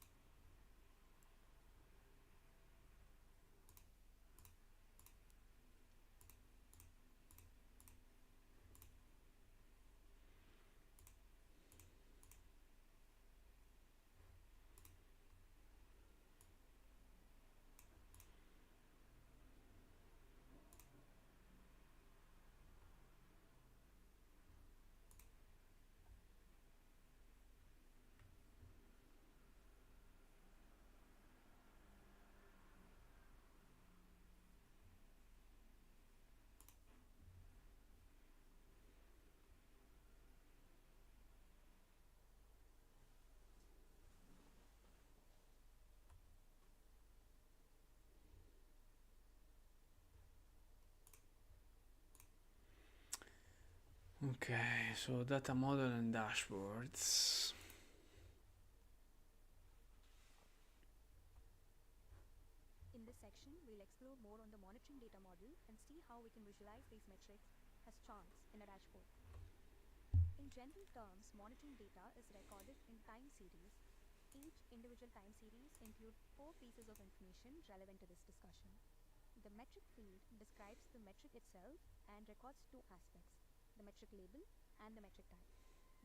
Okay, so data model and dashboards. In this section, we'll explore more on the monitoring data model and see how we can visualize these metrics as charts in a dashboard. In general terms, monitoring data is recorded in time series. Each individual time series includes 4 pieces of information relevant to this discussion. The metric field describes the metric itself and records 2 aspects: the metric label and the metric type.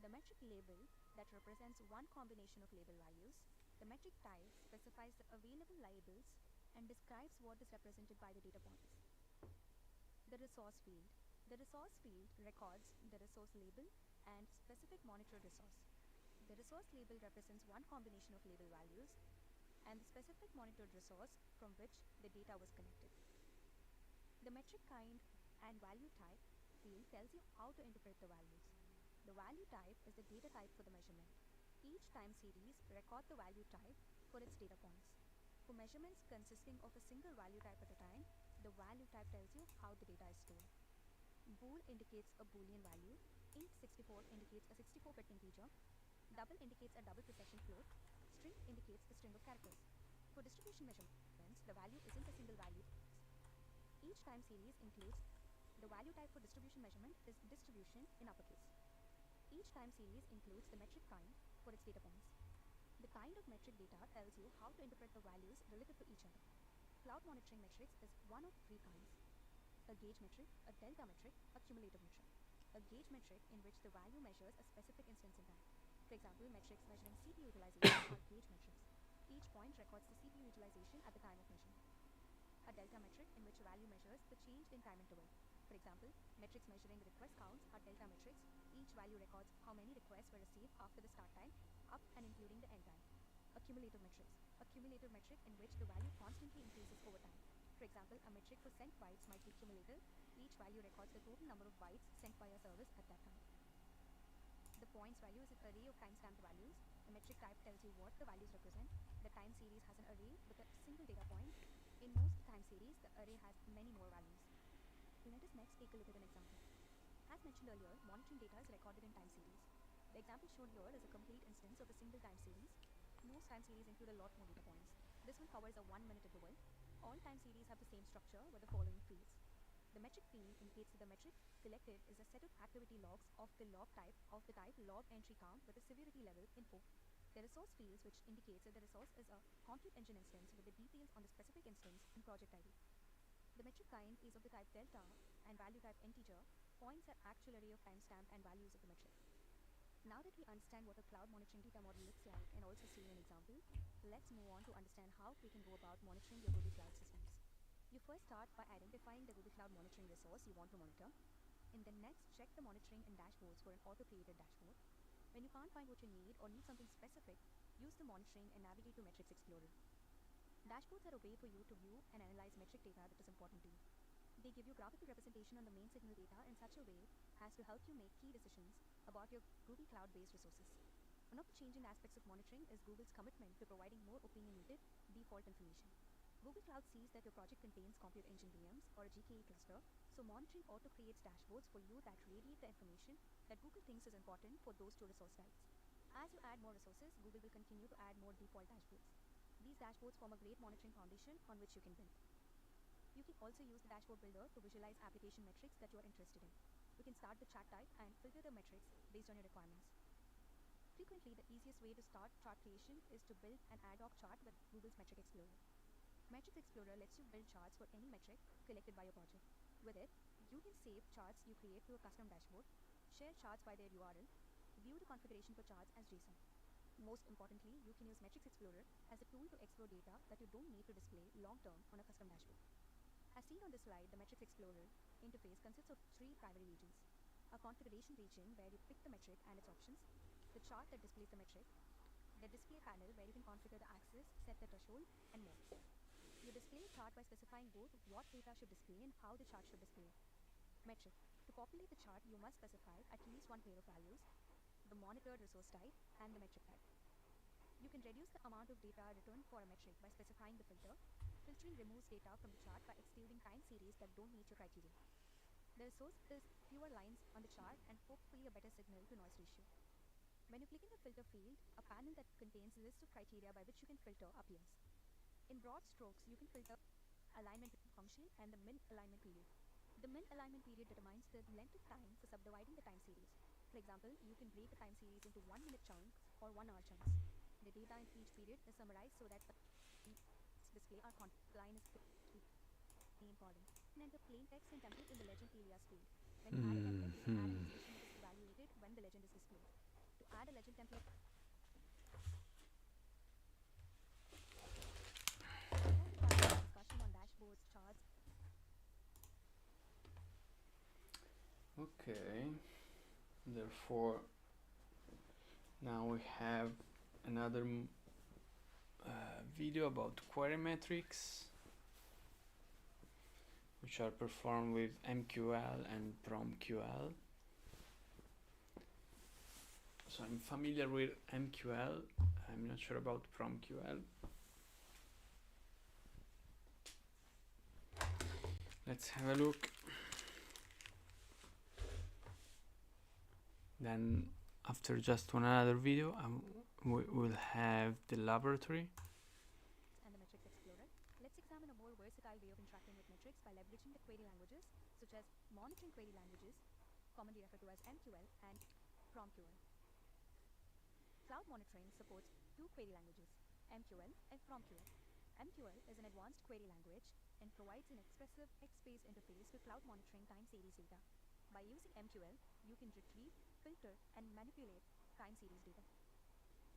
The metric label that represents one combination of label values. The metric type specifies the available labels and describes what is represented by the data points. The resource field. The resource field records the resource label and specific monitored resource. The resource label represents one combination of label values and the specific monitored resource from which the data was collected. The metric kind and value type field tells you how to interpret the values. The value type is the data type for the measurement. Each time series record the value type for its data points. For measurements consisting of a single value type at a time, the value type tells you how the data is stored. Bool indicates a Boolean value, int64 indicates a 64-bit integer, double indicates a double procession float, string indicates the string of characters. For distribution measurements, the value isn't a single value. Each time series includes the value type for distribution measurement is distribution in uppercase. Each time series includes the metric kind for its data points. The kind of metric data tells you how to interpret the values relative to each other. Cloud monitoring metrics is one of three kinds: a gauge metric, a delta metric, a cumulative metric. A gauge metric in which the value measures a specific instance in time. For example, metrics measuring CPU utilization are gauge metrics. Each point records the CPU utilization at the time of measurement. A delta metric in which a value measures the change in time interval. For example, metrics measuring request counts are delta metrics. Each value records how many requests were received after the start time, up and including the end time. A cumulative metric. A cumulative metric in which the value constantly increases over time. For example, a metric for sent bytes might be cumulative. Each value records the total number of bytes sent by a service at that time. The points value is an array of timestamped values. The metric type tells you what the values represent. The time series has an array with a single data point. In most time series, the array has many more values. Let us next take a look at an example. As mentioned earlier, monitoring data is recorded in time series. The example shown here is a complete instance of a single time series. Most time series include a lot more data points. This one covers a 1 minute interval. All time series have the same structure with the following fields. The metric field indicates that the metric collected is a set of activity logs of the type log entry count with a severity level info. The resource fields, which indicates that the resource is a compute engine instance with the details on the specific instance and project ID. The metric kind is of the type delta and value type integer. Points are actual array of timestamp and values of the metric. Now that we understand what a cloud monitoring data model looks like and also seen an example, let's move on to understand how we can go about monitoring your Google Cloud systems. You first start by identifying the Google Cloud monitoring resource you want to monitor. In the next, check the monitoring and dashboards for an auto-created dashboard. When you can't find what you need or need something specific, use the monitoring and navigate to Metrics Explorer. Dashboards are a way for you to view and analyze metric data that is important to you. They give you graphical representation on the main signal data in such a way as to help you make key decisions about your Google Cloud-based resources. One of the changing aspects of monitoring is Google's commitment to providing more opinionated default information. Google Cloud sees that your project contains Compute Engine VMs or a GKE cluster, so monitoring auto-creates dashboards for you that radiate the information that Google thinks is important for those two resource types. As you add more resources, Google will continue to add more default dashboards. These dashboards form a great monitoring foundation on which you can build. You can also use the dashboard builder to visualize application metrics that you are interested in. You can start the chart type and filter the metrics based on your requirements. Frequently, the easiest way to start chart creation is to build an ad hoc chart with Google's Metric Explorer. Metrics Explorer lets you build charts for any metric collected by your project. With it, you can save charts you create to a custom dashboard, share charts by their URL, view the configuration for charts as JSON. Most importantly, you can use Metrics Explorer as a tool to explore data that you don't need to display long-term on a custom dashboard. As seen on this slide, the Metrics Explorer interface consists of three primary regions: a configuration region where you pick the metric and its options, the chart that displays the metric, the display panel where you can configure the axis, set the threshold, and more. You display a chart by specifying both what data should display and how the chart should display. Metric. To populate the chart, you must specify at least one pair of values, the monitored resource type, and the metric type. You can reduce the amount of data returned for a metric by specifying the filter. Filtering removes data from the chart by excluding time series that don't meet your criteria. The resource is fewer lines on the chart and hopefully a better signal to noise ratio. When you click in the filter field, a panel that contains a list of criteria by which you can filter appears. In broad strokes, you can filter alignment function and the min alignment period. The min alignment period determines the length of time for subdividing the time series. For example, you can break a time series into 1 minute chunks or 1 hour chunks. The data in each period is summarized so that display are line is important. And enter plain text and template in the legend alias field. When you add a template, you can add an expression that is evaluated Add a legend template. Discussion on dashboards, charts. Okay, therefore now we have another video about query metrics, which are performed with MQL and PromQL. So I'm familiar with MQL, I'm not sure about PromQL. Let's have a look. Then after just one another video, we will have the laboratory. And the Metrics Explorer. Let's examine a more versatile way of interacting with metrics by leveraging the query languages, such as monitoring query languages, commonly referred to as MQL and PromQL. Cloud monitoring supports two query languages, MQL and PromQL. MQL is an advanced query language and provides an expressive text-based interface to cloud monitoring time series data. By using MQL, you can retrieve, filter, and manipulate time series data.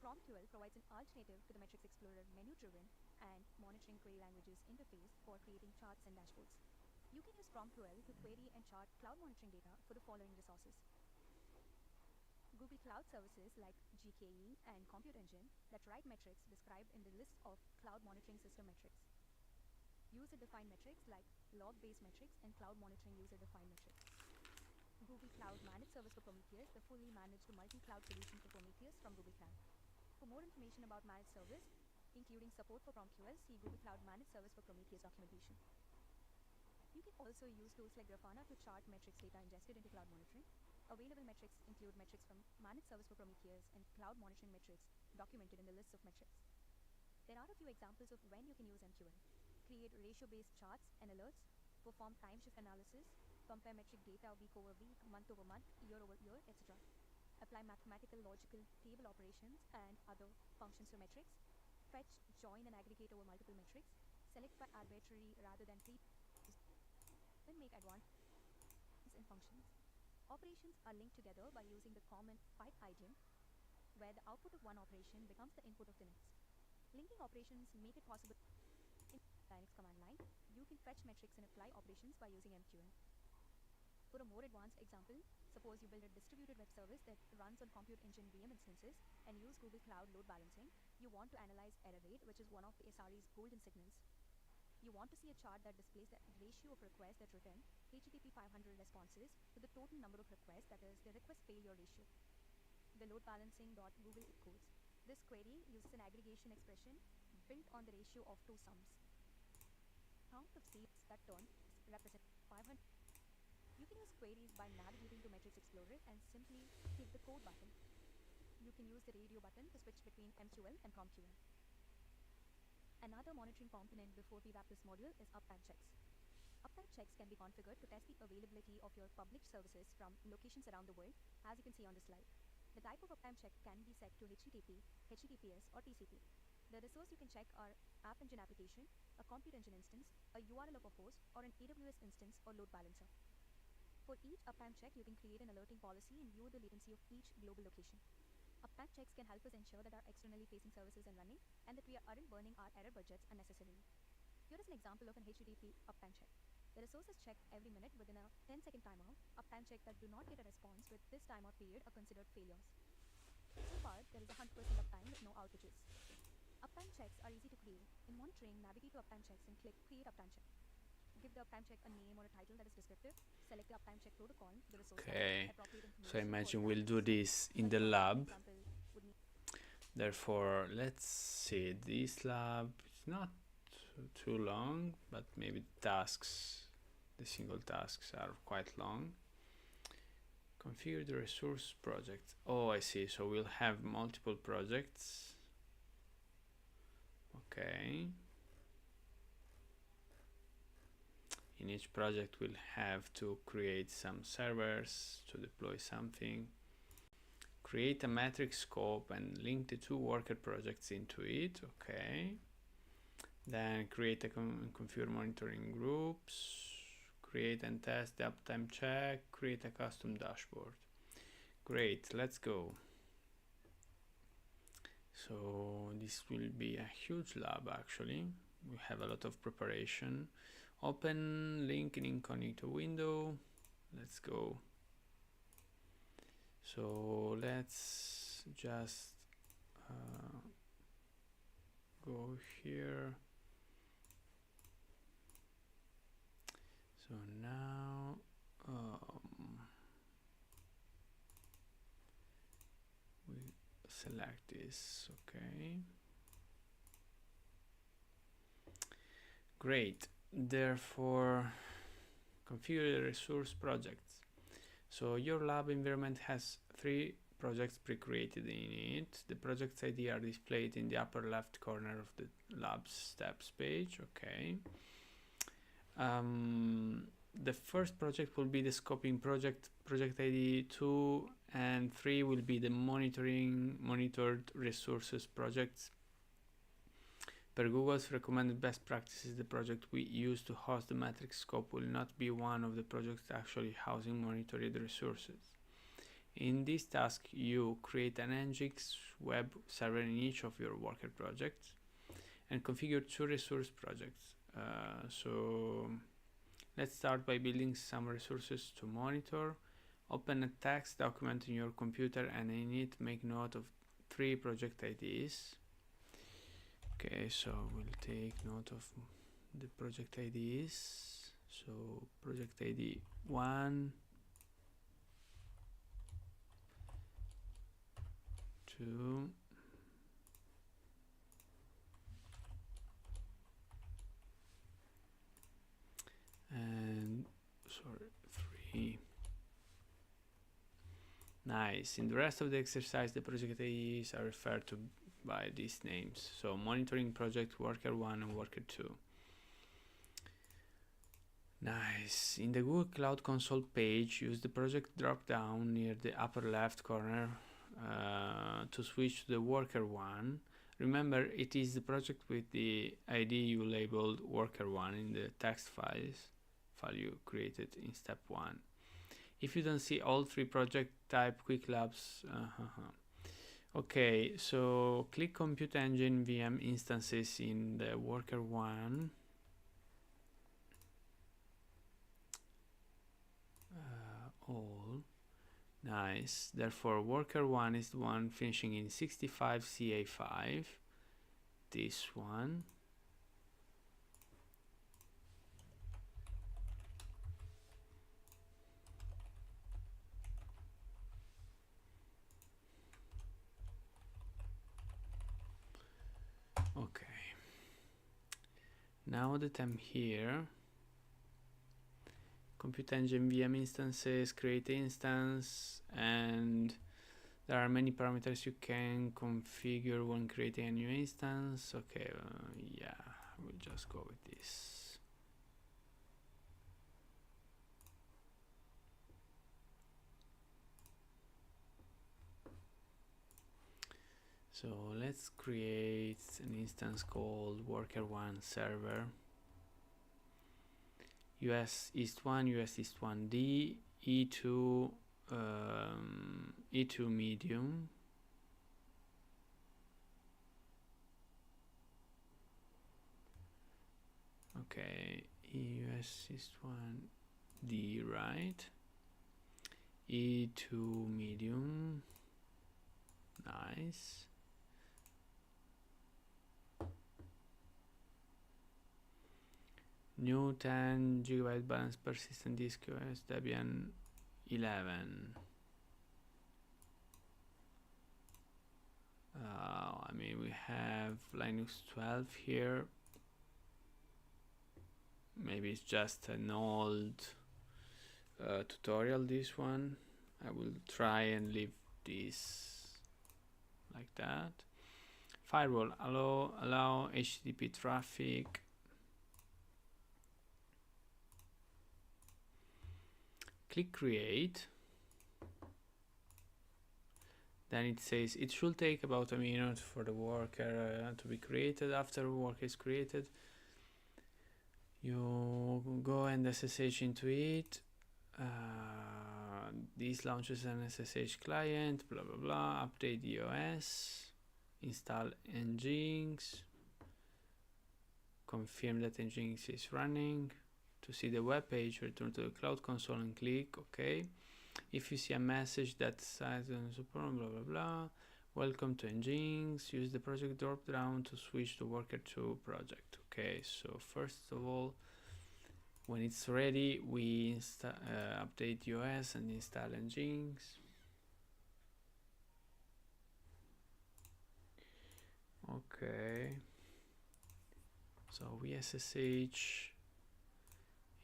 PromQL provides an alternative to the Metrics Explorer menu-driven and monitoring query languages interface for creating charts and dashboards. You can use PromQL to query and chart cloud monitoring data for the following resources: Google Cloud services like GKE and Compute Engine that write metrics described in the list of cloud monitoring system metrics. User-defined metrics like log-based metrics and cloud monitoring user-defined metrics. Google Cloud Managed Service for Prometheus, the fully managed multi-cloud solution for Prometheus from Google Cloud. For more information about managed service, including support for PromQL, see Google Cloud Managed Service for Prometheus documentation. You can also use tools like Grafana to chart metrics data ingested into cloud monitoring. Available metrics include metrics from Managed Service for Prometheus and cloud monitoring metrics documented in the lists of metrics. There are a few examples of when you can use MQL. Create ratio-based charts and alerts, perform time shift analysis, compare metric data week over week, month over month, year over year, etc. Apply mathematical, logical, table operations and other functions to metrics. Fetch, join, and aggregate over multiple metrics. Select by arbitrary rather than pre. Then make advanced in functions. Operations are linked together by using the common pipe idiom, where the output of one operation becomes the input of the next. Linking operations make it possible in Linux command line. You can fetch metrics and apply operations by using MQL. For a more advanced example, suppose you build a distributed web service that runs on Compute Engine VM instances and use Google Cloud load balancing. You want to analyze error rate, which is one of the SRE's golden signals. You want to see a chart that displays the ratio of requests that return HTTP 500 responses to the total number of requests, that is, the request failure ratio. The load balancing.google codes. This query uses an aggregation expression built on the ratio of two sums. Count of saves that turn represent 500. You can use queries by navigating to Metrics Explorer and simply click the code button. You can use the radio button to switch between MQL and PromQL. Another monitoring component before we wrap this module is uptime checks. Uptime checks can be configured to test the availability of your published services from locations around the world, as you can see on the slide. The type of uptime check can be set to HTTP, HTTPS, or TCP. The resource you can check are App Engine application, a Compute Engine instance, a URL of a host, or an AWS instance or load balancer. For each uptime check, you can create an alerting policy and view the latency of each global location. Uptime checks can help us ensure that our externally facing services are running and that we aren't burning our error budgets unnecessarily. Here is an example of an HTTP uptime check. The resource is checked every minute within a 10-second timeout. Uptime checks that do not get a response with this timeout period are considered failures. So far, there is 100% uptime with no outages. Uptime checks are easy to create. In monitoring, navigate to uptime checks and click Create Uptime Check. Give the uptime check a name or a title that is descriptive. Select the uptime check protocol, the resource Okay, appropriate information. so I imagine we'll do this in the lab. Therefore, let's see, this lab is not too long, but maybe the single tasks are quite long. Configure the resource project. Oh, I see, so we'll have multiple projects. Okay. In each project, we'll have to create some servers to deploy something. Create a metric scope and link the two worker projects into it. Okay. Then create a configure monitoring groups. Create and test the uptime check. Create a custom dashboard. Great, let's go. So this will be a huge lab actually. We have a lot of preparation. Open link in incognito window. Let's go. So let's just go here. So now we select this, okay. Great. Therefore, configure the resource projects. So your lab environment has 3 projects pre-created in it. The project's ID are displayed in the upper left corner of the lab steps page, okay. The first project will be the scoping project. Project ID 2 and 3 will be the monitored resources projects. Per Google's recommended best practices, the project we use to host the matrix scope will not be one of the projects actually housing monitored resources. In this task, you create an Nginx web server in each of your worker projects and configure 2 resource projects. So let's start by building some resources to monitor. Open a text document in your computer and in it make note of 3 project IDs. Okay, so we'll take note of the project IDs. So project ID 1, 2, and 3. Nice. In the rest of the exercise, the project IDs are referred to by these names. So monitoring project worker 1 and worker 2. Nice. In the Google Cloud Console page, use the project drop down near the upper left corner to switch to the worker 1. Remember, it is the project with the ID you labeled worker 1 in the text file you created in step 1. If you don't see all 3 project, type quick labs. Okay, so click Compute Engine VM instances in the worker 1. All. Nice. Therefore, worker 1 is the one finishing in 65 CA5. This one. Okay. Now that I'm here, Compute Engine VM instances, create instance, and there are many parameters you can configure when creating a new instance. Okay, yeah, we'll just go with this. So let's create an instance called worker1 server. US East 1, US East 1D, E2, E2 medium. Okay, US East 1D, right? E2 medium. Nice. New 10 GB balanced persistent disk OS Debian 11. I mean, we have Linux 12 here. Maybe it's just an old tutorial, this one. I will try and leave this like that. Firewall, allow HTTP traffic. Click create. Then it says it should take about a minute for the worker to be created. After work is created, you go and SSH into it. This launches an SSH client, blah blah blah, update the OS. install Nginx, confirm that Nginx is running. To see the web page, return to the Cloud Console and click OK. If you see a message that says blah blah blah, welcome to Nginx, use the project drop down to switch to worker 2 project. Okay, so first of all, when it's ready, we update OS and install Nginx. Okay, so we SSH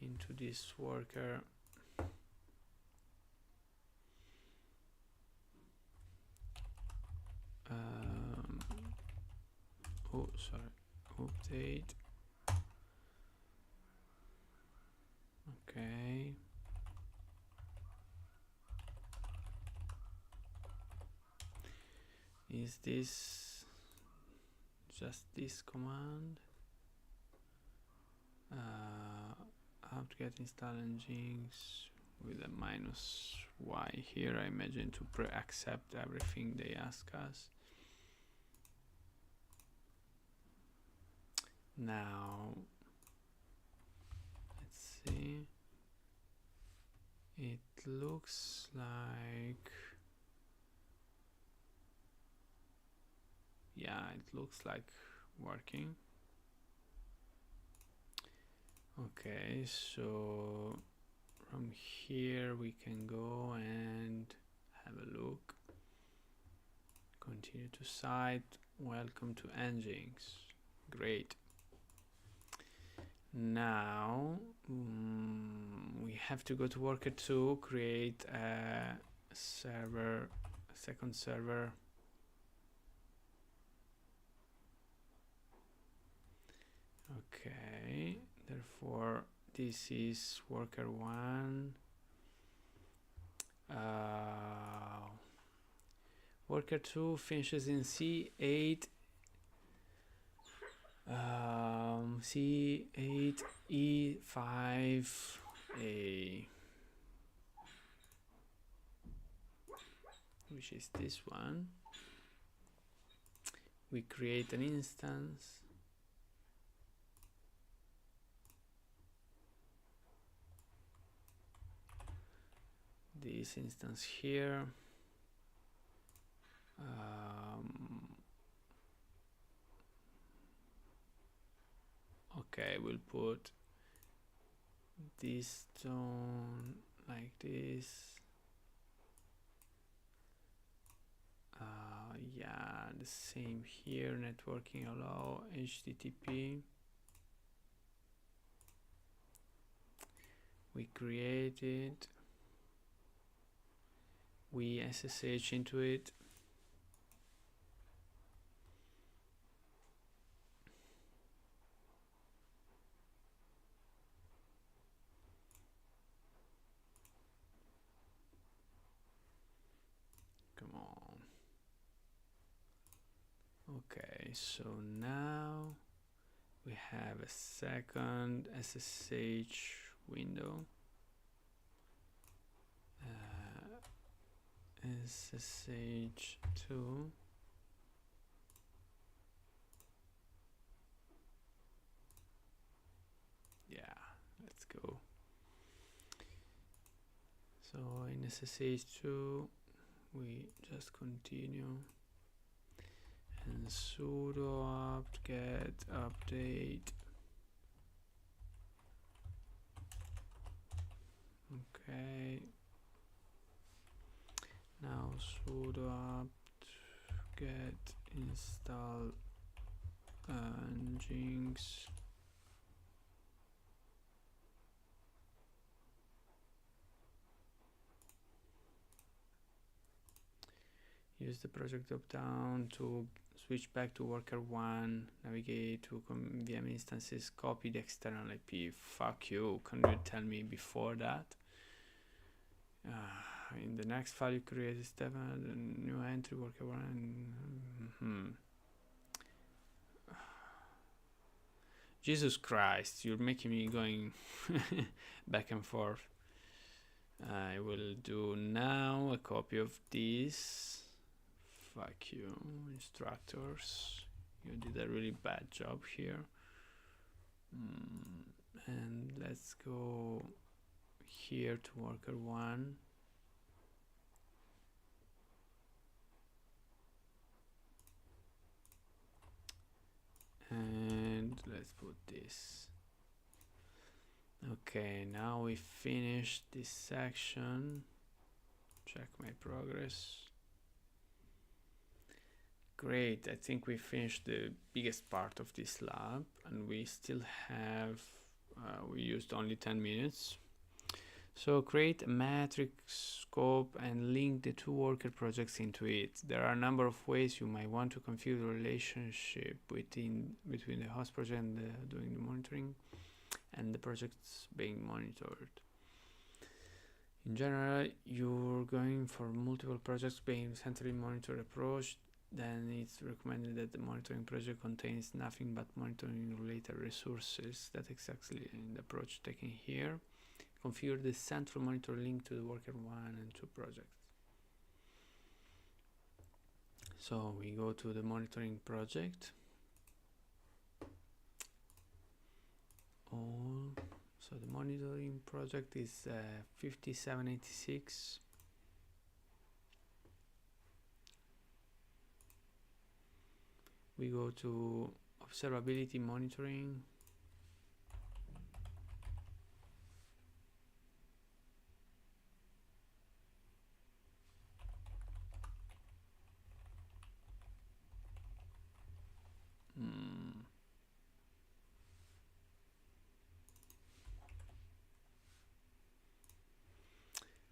into this worker. Oh, sorry, update. Okay. Is this just this command? Apt-get install Nginx with a -y here, I imagine, to accept everything they ask us. Now, let's see. It looks like, yeah, it looks like working. Okay, so from here we can go and have a look. Continue to site. Welcome to Nginx. Great. Now we have to go to worker 2, create a server, a second server. Okay, therefore this is worker 1. Worker 2 finishes in C8. C8E5A, which is this one. We create an instance. This instance here. Okay, we'll put this tone like this. Yeah, the same here. Networking allow HTTP. We create it. We SSH into it. Come on. Okay, so now we have a second SSH window. SSH2. Yeah, let's go. So in SSH2 we just continue and sudo apt-get update. Okay, now sudo apt-get install Nginx. Use the project drop down to switch back to worker 1, navigate to VM instances, copy the external IP. Fuck you, can you tell me before that? In the next file you create a step and new entry worker 1. Jesus Christ, you're making me going back and forth. I will do now a copy of this vacuum instructors. You did a really bad job here. And let's go here to worker 1. And let's put this. Okay, now we finished this section. Check my progress. Great, I think we finished the biggest part of this lab, and we still have, we used only 10 minutes. So create a matrix scope and link the two worker projects into it. There are a number of ways you might want to configure the relationship between the host project and doing the monitoring and the projects being monitored. In general, you're going for multiple projects being centrally monitored approach. Then it's recommended that the monitoring project contains nothing but monitoring related resources. That's exactly the approach taken here. Configure the central monitor link to the worker 1 and 2 projects. So we go to the monitoring project. So the monitoring project is 5786. We go to observability monitoring.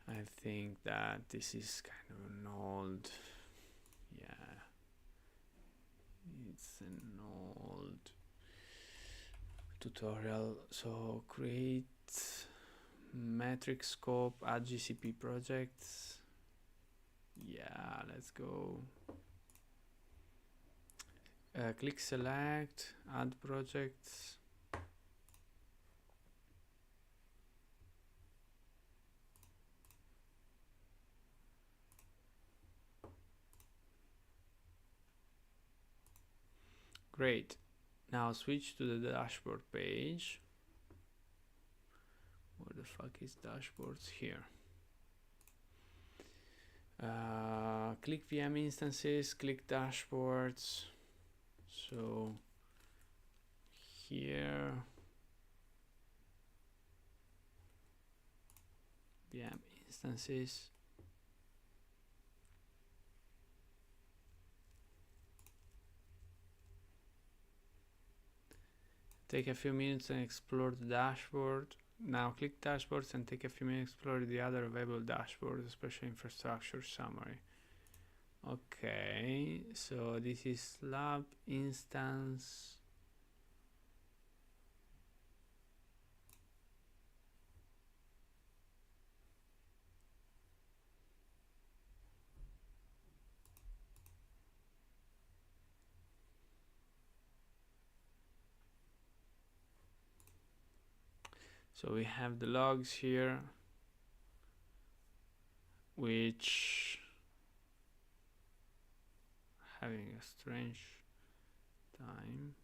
I think that this is kind of an old, yeah, it's an old tutorial. So create metric scope, add GCP projects. Yeah, let's go. Click select, add projects. Great. Now switch to the dashboard page. Where the fuck is dashboards? Here. Click VM instances, click dashboards. So here, VM instances. Take a few minutes and explore the dashboard. Now click dashboards and take a few minutes to explore the other available dashboards, especially infrastructure summary. Okay, so this is lab instance. So we have the logs here, which having a strange time.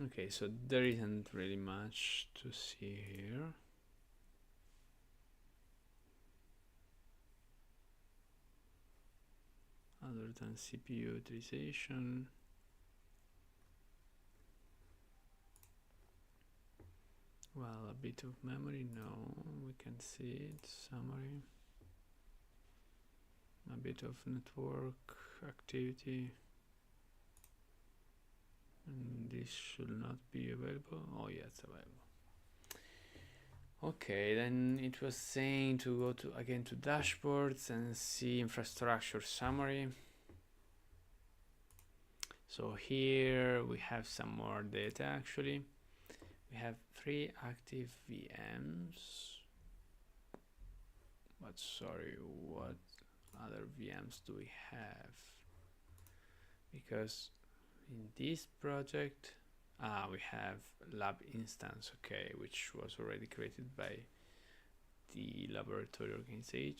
Okay, so there isn't really much to see here. Other than CPU utilization. Well, a bit of memory, no, we can see it, summary. A bit of network activity. And this should not be available. Oh yeah, it's available. Okay, then it was saying to go to again to dashboards and see infrastructure summary. So here we have some more data actually. We have 3 active VMs. But sorry, what other VMs do we have? Because in this project, we have lab instance, okay, which was already created by the laboratory organizer.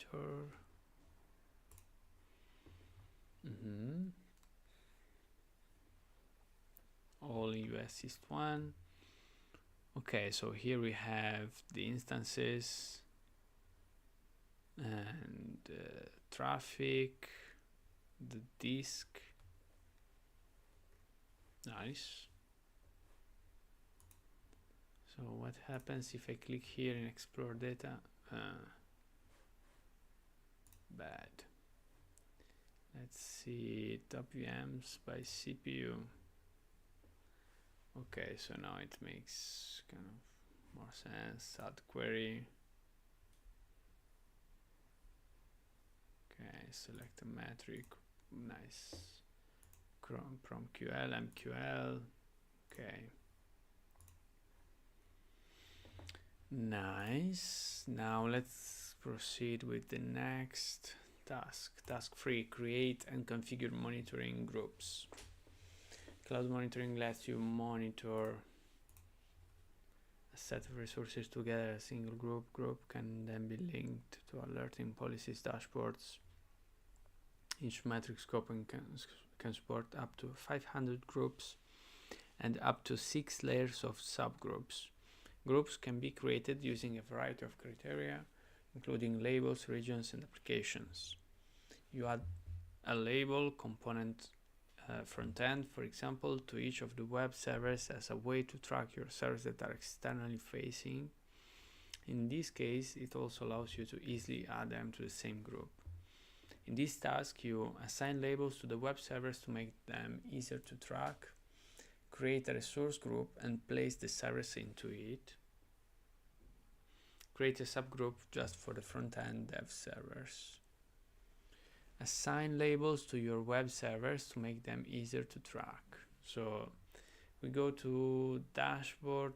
All in US East 1. Okay, so here we have the instances and traffic, the disk. Nice. So what happens if I click here and explore data? Bad. Let's see top VMs by CPU. Okay, so now it makes kind of more sense. Add query. Okay, select a metric. Nice. From QL, MQL. Okay. Nice. Now let's proceed with the next task. Task 3, create and configure monitoring groups. Cloud monitoring lets you monitor a set of resources together. A single group can then be linked to alerting policies, dashboards. Each metric scope can support up to 500 groups and up to 6 layers of subgroups. Groups can be created using a variety of criteria, including labels, regions, and applications. You add a label component front end, for example, to each of the web servers as a way to track your servers that are externally facing. In this case, it also allows you to easily add them to the same group. In this task, you assign labels to the web servers to make them easier to track, create a resource group and place the servers into it, create a subgroup just for the front-end dev servers, assign labels to your web servers to make them easier to track. So we go to dashboard,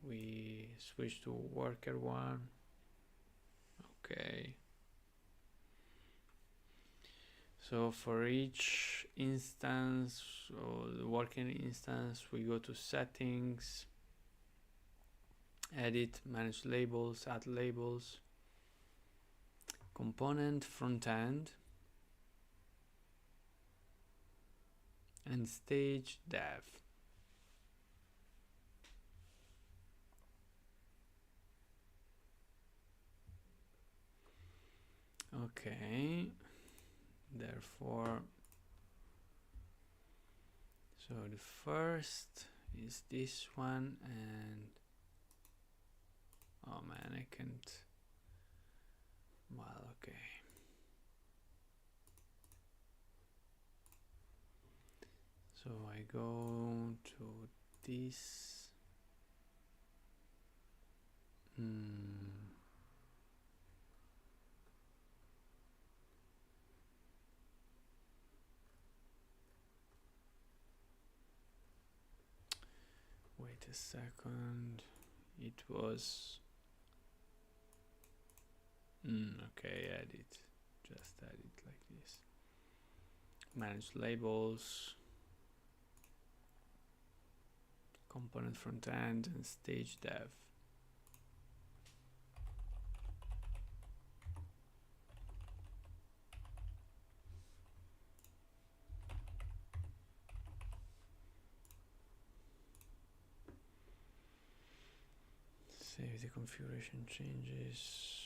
we switch to worker 1, okay. So for each instance, or the working instance, we go to settings, edit, manage labels, add labels, component front end, and stage dev. Okay, therefore, so the first is this one, and oh man, I can't, well, okay. So I go to this, wait a second, it was, okay, edit, just edit like this. Manage labels, component front end, and stage dev. Save the configuration changes.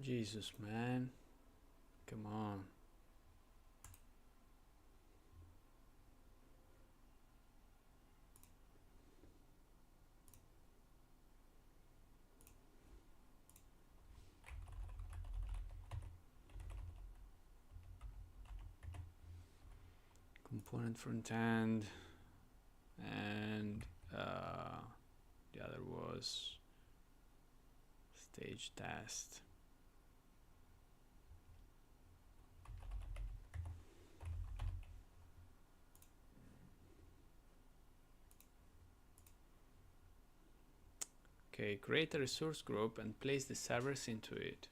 Jesus, man. Come on. Component front end, and the other was stage test. Okay, create a resource group and place the servers into it.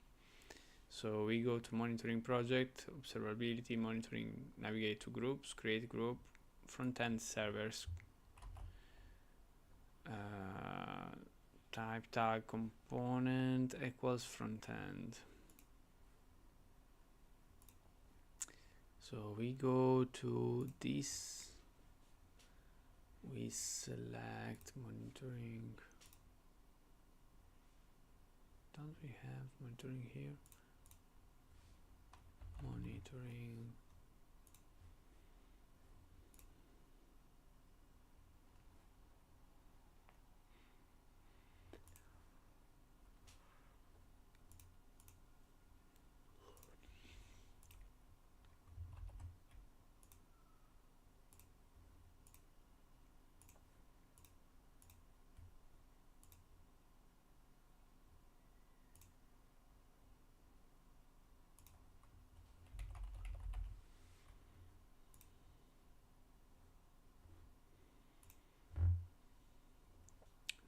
So we go to monitoring project, observability, monitoring, navigate to groups, create group, front-end servers, type tag component equals front-end. So we go to this, we select monitoring. Don't we have monitoring here? Monitoring.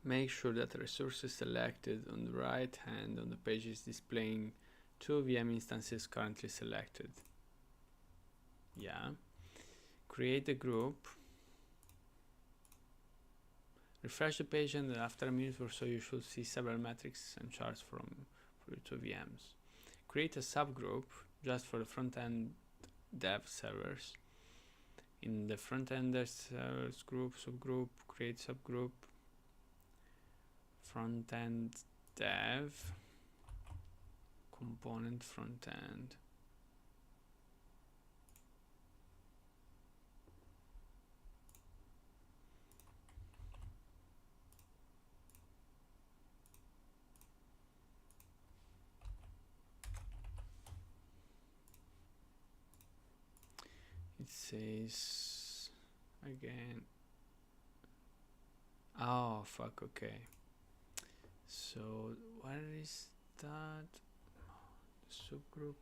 Make sure that the resource is selected on the right hand on the page is displaying 2 VM instances currently selected. Yeah. Create a group. Refresh the page, and after a minute or so you should see several metrics and charts for your 2 VMs. Create a subgroup just for the front-end dev servers. In the front-end servers group, subgroup, create subgroup, front-end dev, component front-end. It says again, oh fuck, okay. So where is that subgroup?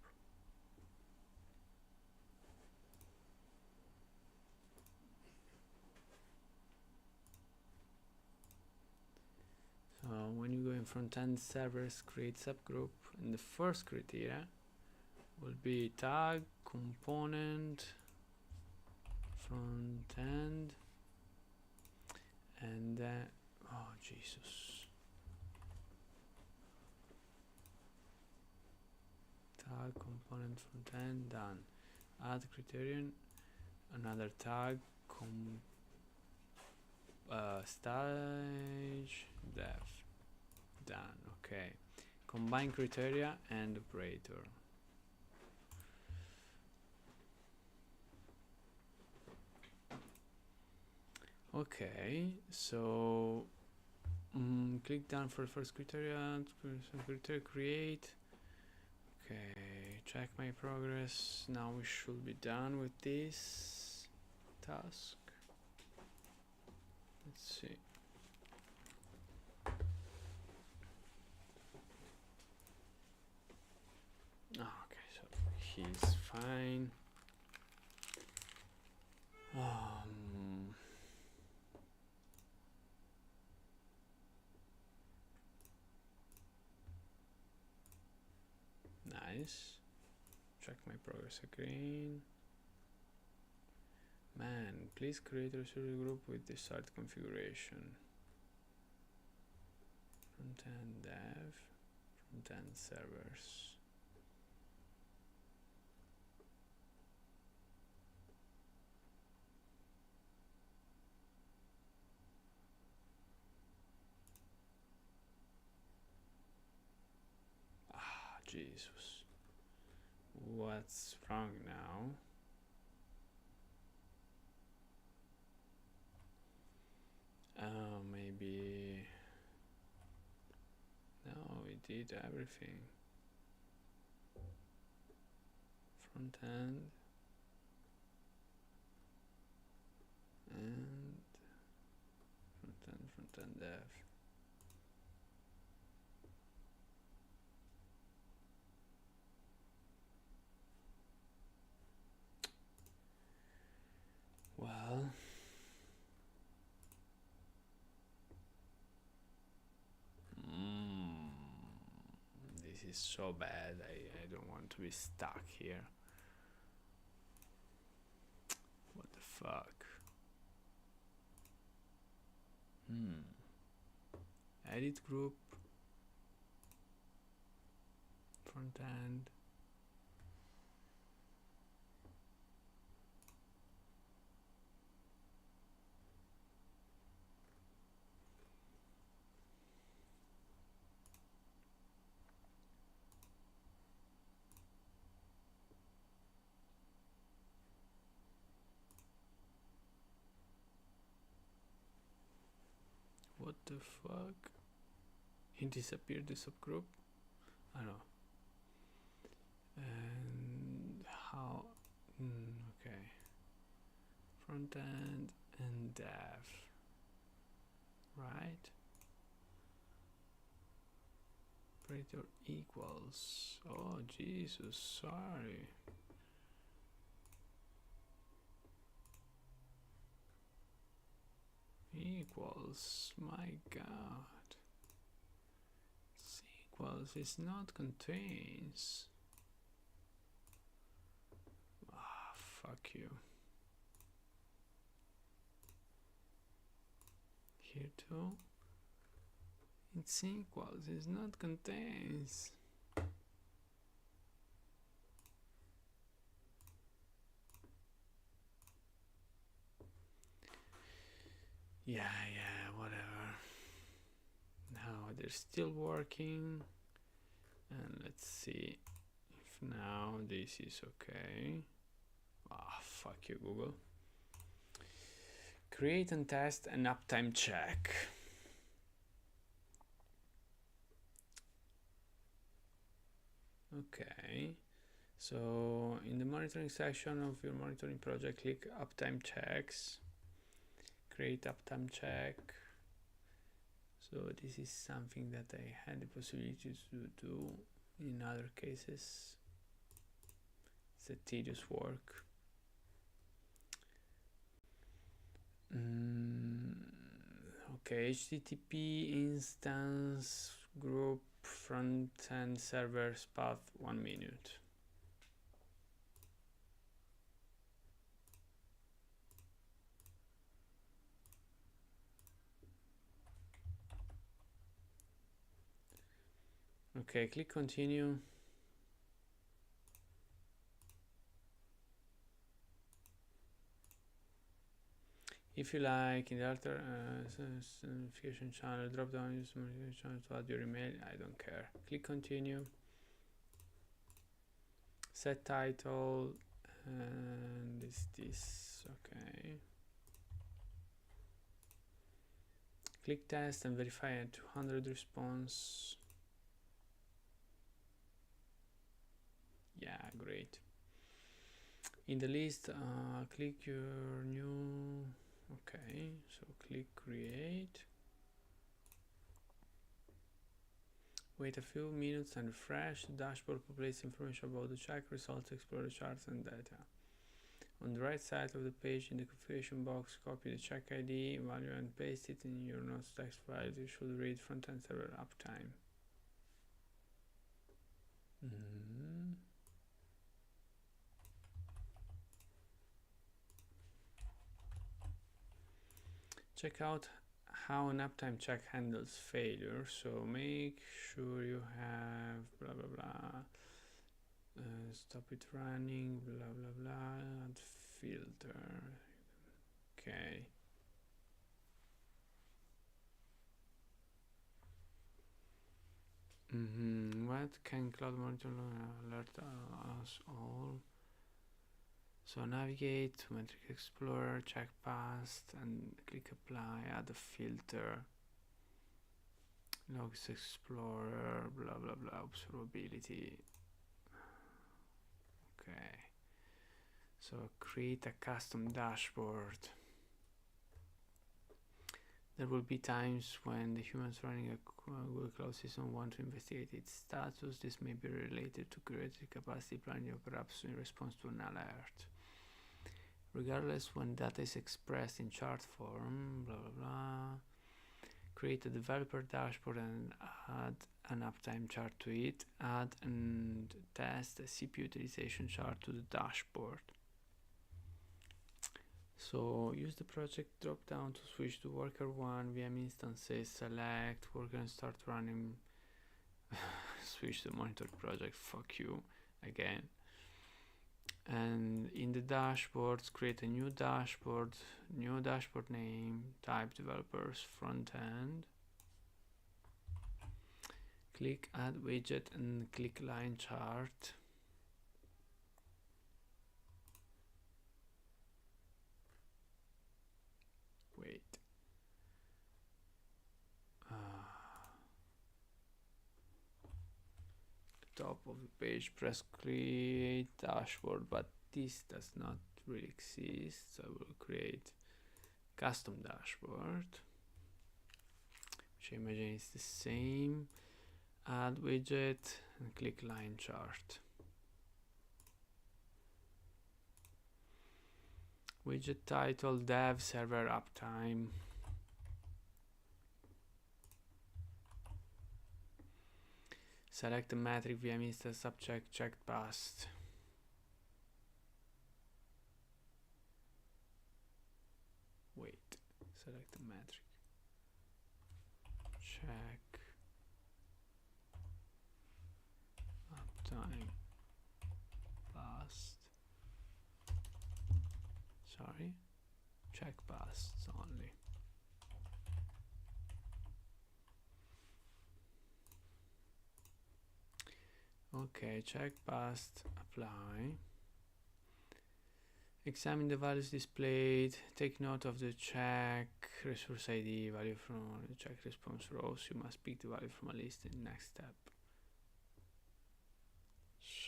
So when you go in front-end servers, create subgroup, and the first criteria will be tag component front-end, and then oh Jesus, tag component front-end, done. Add criterion, another tag stage dev, done. Okay, combine criteria and operator. Okay, so click down for the first criteria, create. Okay, check my progress. Now we should be done with this task. Let's see. Okay, so he's fine. Nice. Check my progress again. Man, please create a resource group with desired configuration. Front-end dev, front-end servers. Jesus. What's wrong now? Maybe... No, we did everything. Front end. And front end dev. Well, this is so bad. I don't want to be stuck here. What the fuck? Edit group. Front end. What the fuck? He disappeared the subgroup? I don't know. And how? Okay. Front end and dev. Right? Operator equals. Oh, Jesus, sorry. Equals, my god. Equals is not contains. Ah, fuck you. Here too. It's equals is not contains. Yeah, whatever. Now they're still working. And let's see if now this is okay. Ah, fuck you, Google. Create and test an uptime check. Okay. So in the monitoring section of your monitoring project, click uptime checks. Create uptime check. So this is something that I had the possibility to do in other cases. It's a tedious work. Okay, HTTP instance group front end servers path 1 minute. Okay, click continue. If you like, in the alter notification channel, drop down use notification channel to add your email. I don't care. Click continue. Set title, and is this okay? Click test and verify a 200 response. Yeah, great. In the list, click your new. Okay, so click create. Wait a few minutes and refresh. The dashboard populates information about the check, results, explore the charts and data. On the right side of the page in the configuration box, copy the check ID, value and paste it in your notes text file. You should read front-end server uptime. Check out how an uptime check handles failure. So make sure you have blah blah blah. Stop it running, blah blah blah, add filter. Okay. Well, what? Can cloud monitor alert us all? So navigate to Metric Explorer, check past, and click apply, add a filter. Logs Explorer, blah blah blah, observability. Okay. So create a custom dashboard. There will be times when the humans running a Google Cloud system want to investigate its status. This may be related to creative capacity planning or perhaps in response to an alert. Regardless, when data is expressed in chart form, blah blah blah, create a developer dashboard and add an uptime chart to it. Add and test a CPU utilization chart to the dashboard. So use the project drop down to switch to worker 1, VM instances, select worker and start running. Switch to monitor project, fuck you again. And in the dashboards, create a new dashboard name, type developers front end. Click add widget and click line chart. Wait. Top of the page, press create dashboard, but this does not really exist. So I will create custom dashboard, which I imagine is the same. Add widget and click line chart. Widget title dev server uptime. Select the metric VM instance subject checked past. Wait, select the metric. Check uptime past. Sorry, check pasts only. Okay, check past, apply. Examine the values displayed. Take note of the check resource ID value from the check response rows. You must pick the value from a list in the next step.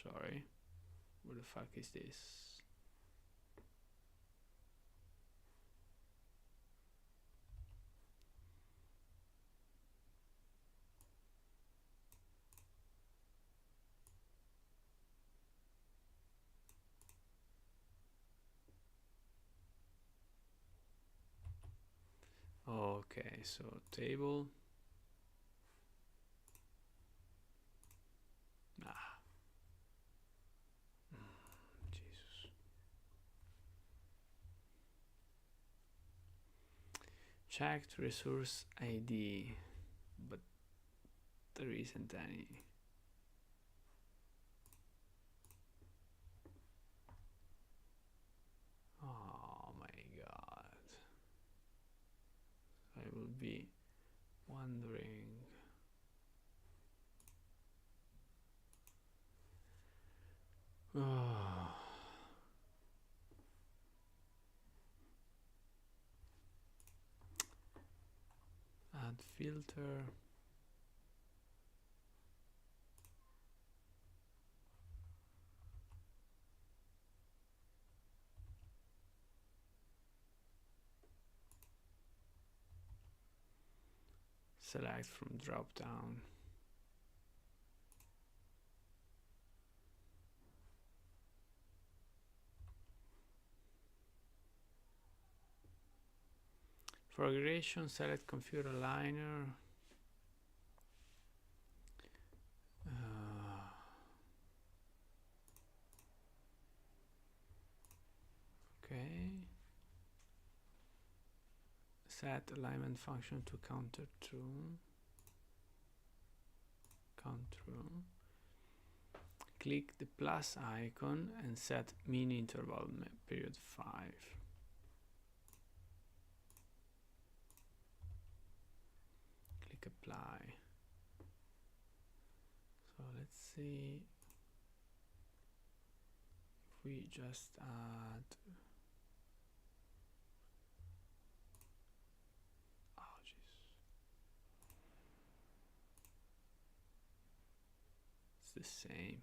Sorry, what the fuck is this? Okay, so table. Jesus. Checked resource ID, but there isn't any. Oh my god. I will be wondering. Add filter. Select from drop down. For aggregation, select configure aligner. Okay. Set alignment function to counter true. Count true. Click the plus icon and set mean interval period 5. Click apply. So let's see if we just add. Oh jeez, it's the same.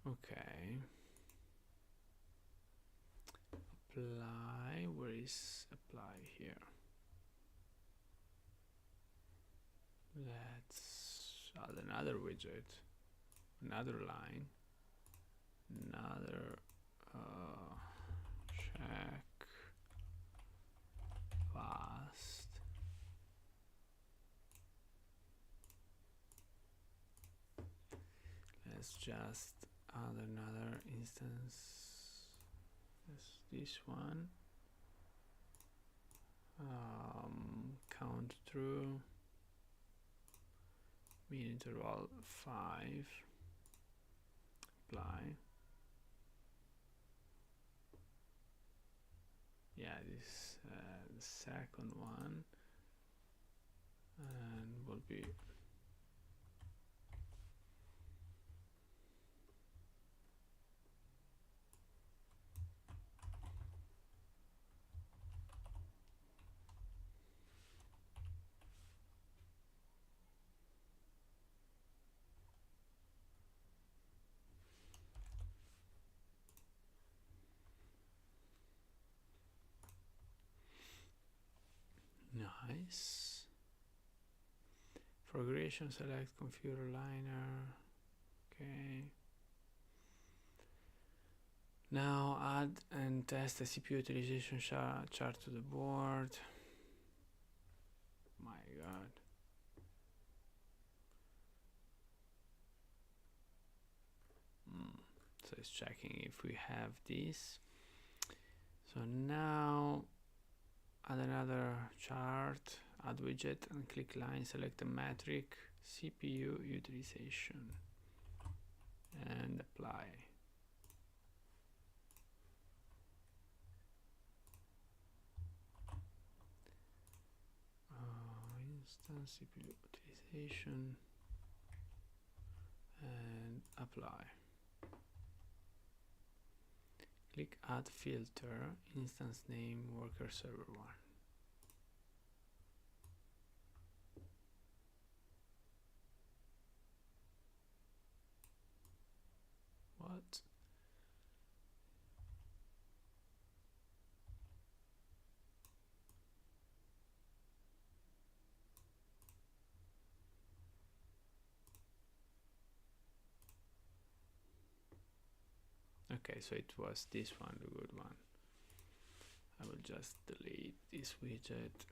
Okay. Apply. Where is apply here? Let's add another widget, another line, another check fast. Let's just add another instance. This one. Count through. Mean interval 5. Apply. Yeah, this the second one, and will be nice. For aggregation, select computer liner. Okay. Now add and test the CPU utilization chart to the board. My god. So it's checking if we have this. So now add another chart, add widget, and click line, select a metric, CPU utilization, and apply. Instance CPU utilization, and apply. Click add filter, instance name, worker server 1. What? Okay, so it was this one, the good one. I will just delete this widget.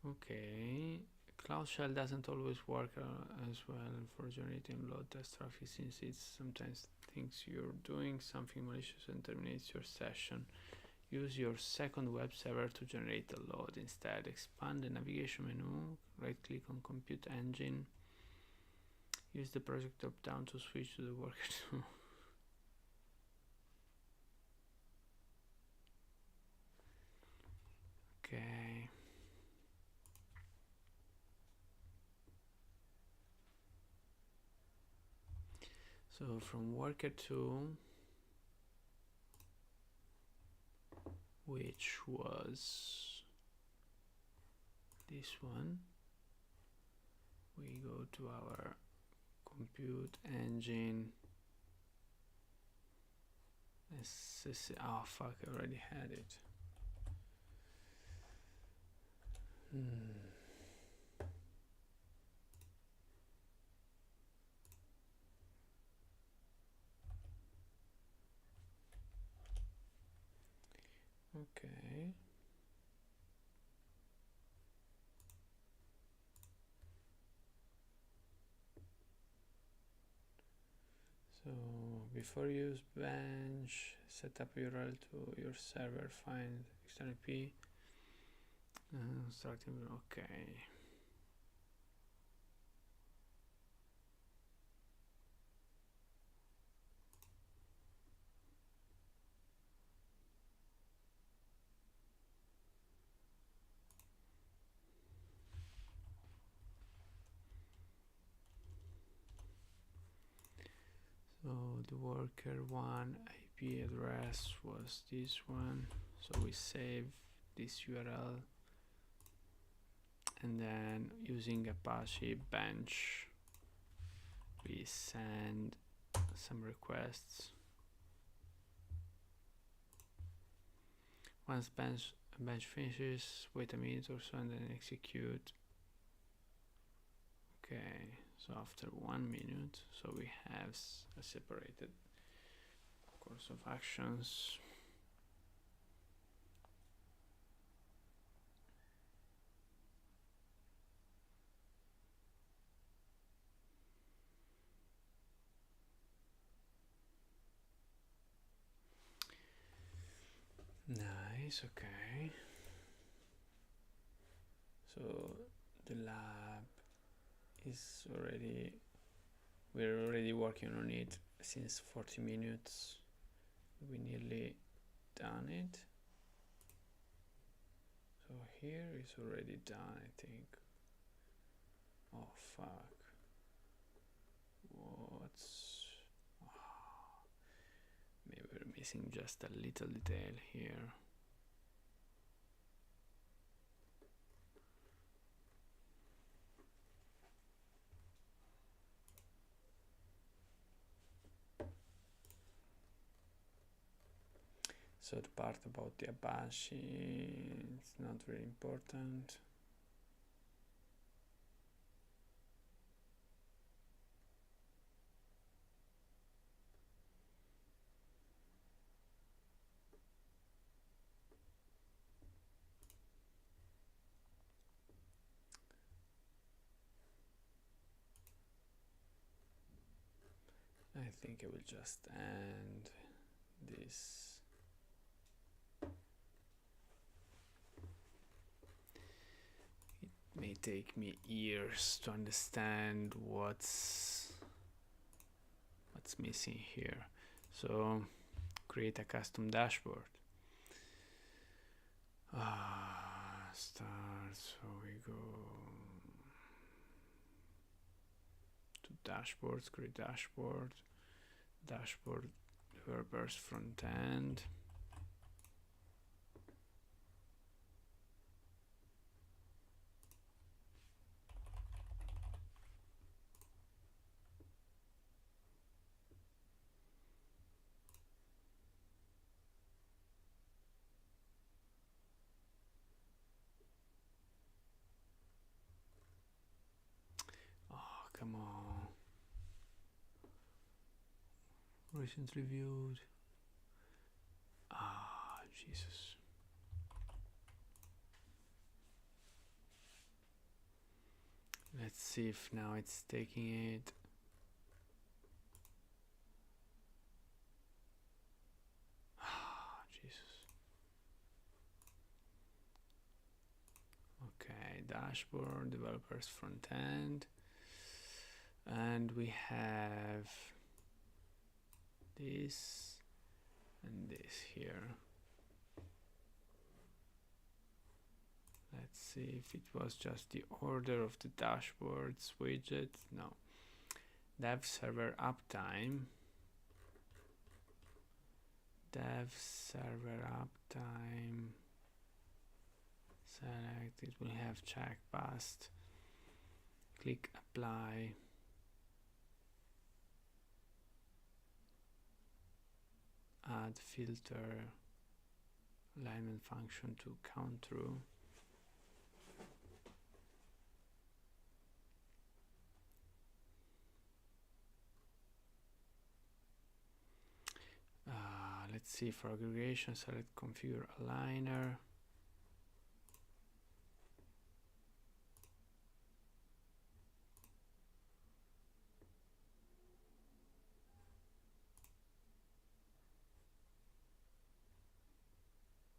Okay, Cloud Shell doesn't always work as well for generating load test traffic, since it sometimes thinks you're doing something malicious and terminates your session. Use your second web server to generate a load instead. Expand the navigation menu, right click on Compute Engine. Use the project drop down to switch to the worker tool. Okay. So from worker 2, which was this one, we go to our compute engine. Oh fuck, I already had it. Okay. So before you use bench, set up URL to your server, find external IP, starting with okay. the worker one IP address was this one, so we save this URL, and then using Apache bench we send some requests. Once bench finishes, wait a minute or so and then execute. Okay, so after 1 minute, so we have a separated course of actions. Nice, okay. So the lab is already, we're already working on it since 40 minutes. We nearly done it. So here is already done, I think. Oh fuck. What's... oh, maybe we're missing just a little detail here. So the part about the Apache, it's not very important. I think I will just end this. It may take me years to understand what's missing here. So create a custom dashboard. Start, so we go to dashboards, create dashboard, developers front end. Come on. Recently viewed. Jesus. Let's see if now it's taking it. Jesus. Okay, dashboard, developers front end. And we have this and this here. Let's see if it was just the order of the dashboards widget. No. Dev server uptime. Dev server uptime. Select, it will have check passed. Click apply. Add filter alignment function to count through. Let's see, for aggregation, select configure aligner.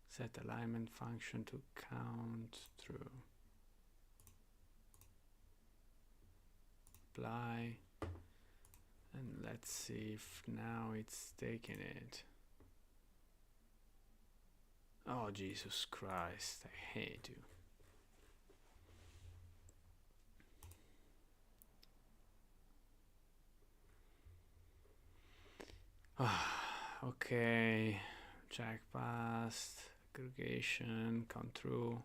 Set alignment function to count through. Apply. And let's see if now it's taking it. Oh, Jesus Christ, I hate you. Okay, check past, aggregation, count through,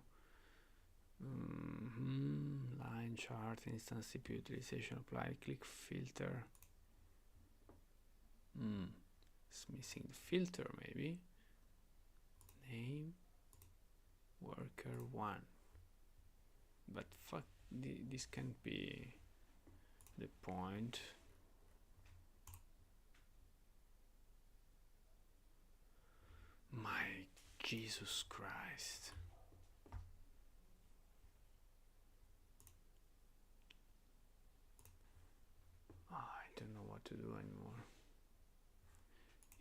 line chart, instance CPU utilization, apply, click filter. It's missing the filter maybe. Name, worker 1. But fuck, this can't be the point. My Jesus Christ. Oh, I don't know what to do anymore.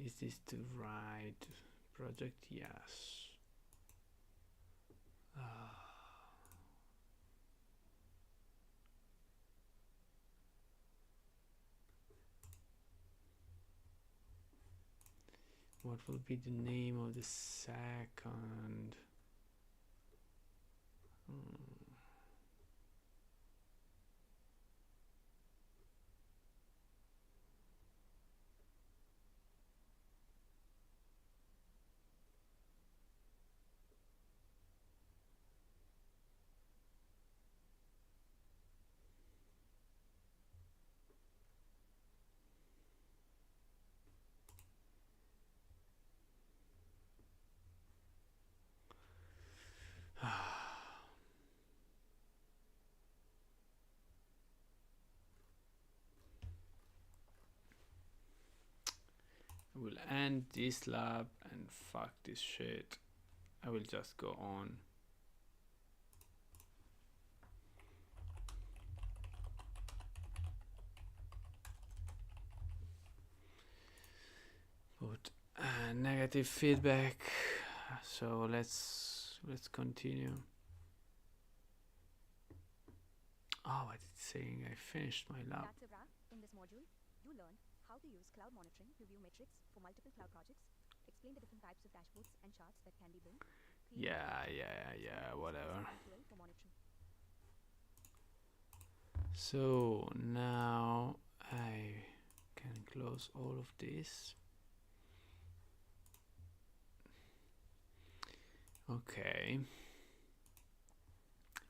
Is this the right project? Yes. What will be the name of the second? I will end this lab and fuck this shit. I will just go on. Put negative feedback. So let's continue. Oh, what it's saying? I finished my lab. That's a wrap. In this module, you learned how to use cloud monitoring to view metrics for multiple cloud projects, explain the different types of dashboards and charts that can be built, Yeah, whatever. SQL for monitoring. So now I can close all of this. Okay.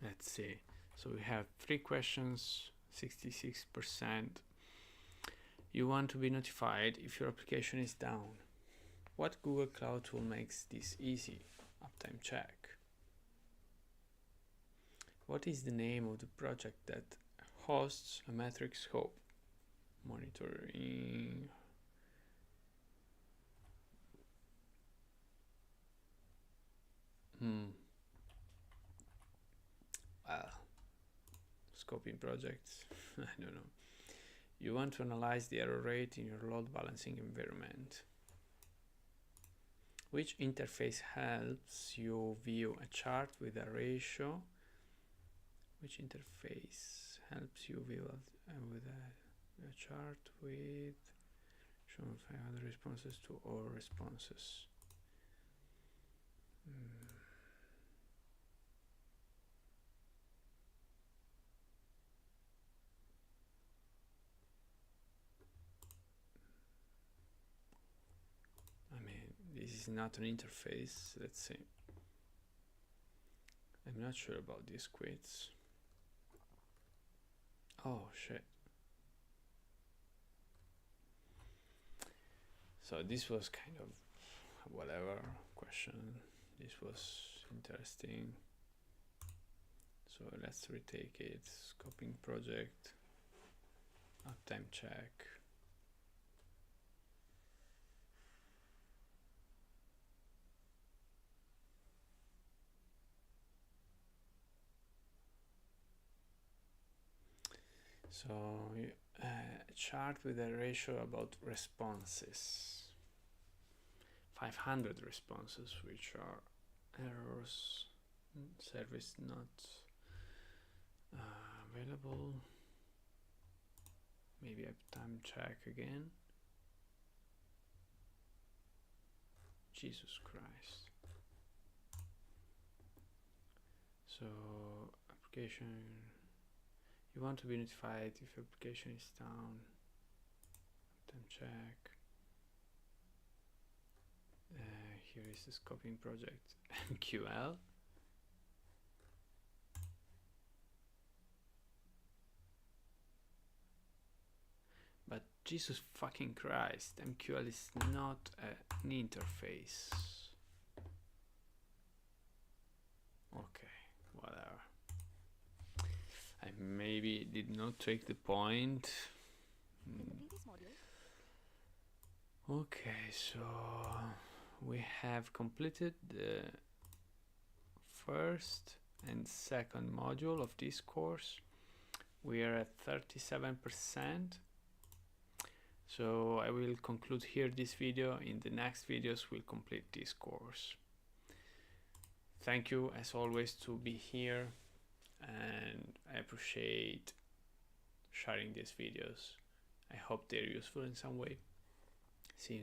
Let's see. So we have 3 questions, 66%. You want to be notified if your application is down. What Google Cloud tool makes this easy? Uptime check. What is the name of the project that hosts a metric scope? Monitoring. Well, scoping projects. I don't know. You want to analyze the error rate in your load balancing environment. Which interface helps you view a chart with a ratio? Which interface helps you view with a chart with showing 500 responses to all responses? I mean, this is not an interface. Let's see. I'm not sure about these quits. Oh shit. So this was kind of whatever question. This was interesting. So let's retake it. Scoping project. Uptime check. So chart with a ratio about responses. 500 responses, which are errors, service not available. Maybe uptime check again. Jesus Christ. So application, you want to be notified if application is down. Uptime check. Here is the scoping project MQL. But Jesus fucking Christ, MQL is not an interface. Okay, whatever. I maybe did not take the point. In the previous module, Okay, so we have completed the first and second module of this course. We are at 37%. So I will conclude here this video. In the next videos we'll complete this course. Thank you as always to be here, and I appreciate sharing these videos. I hope they're useful in some way. See you.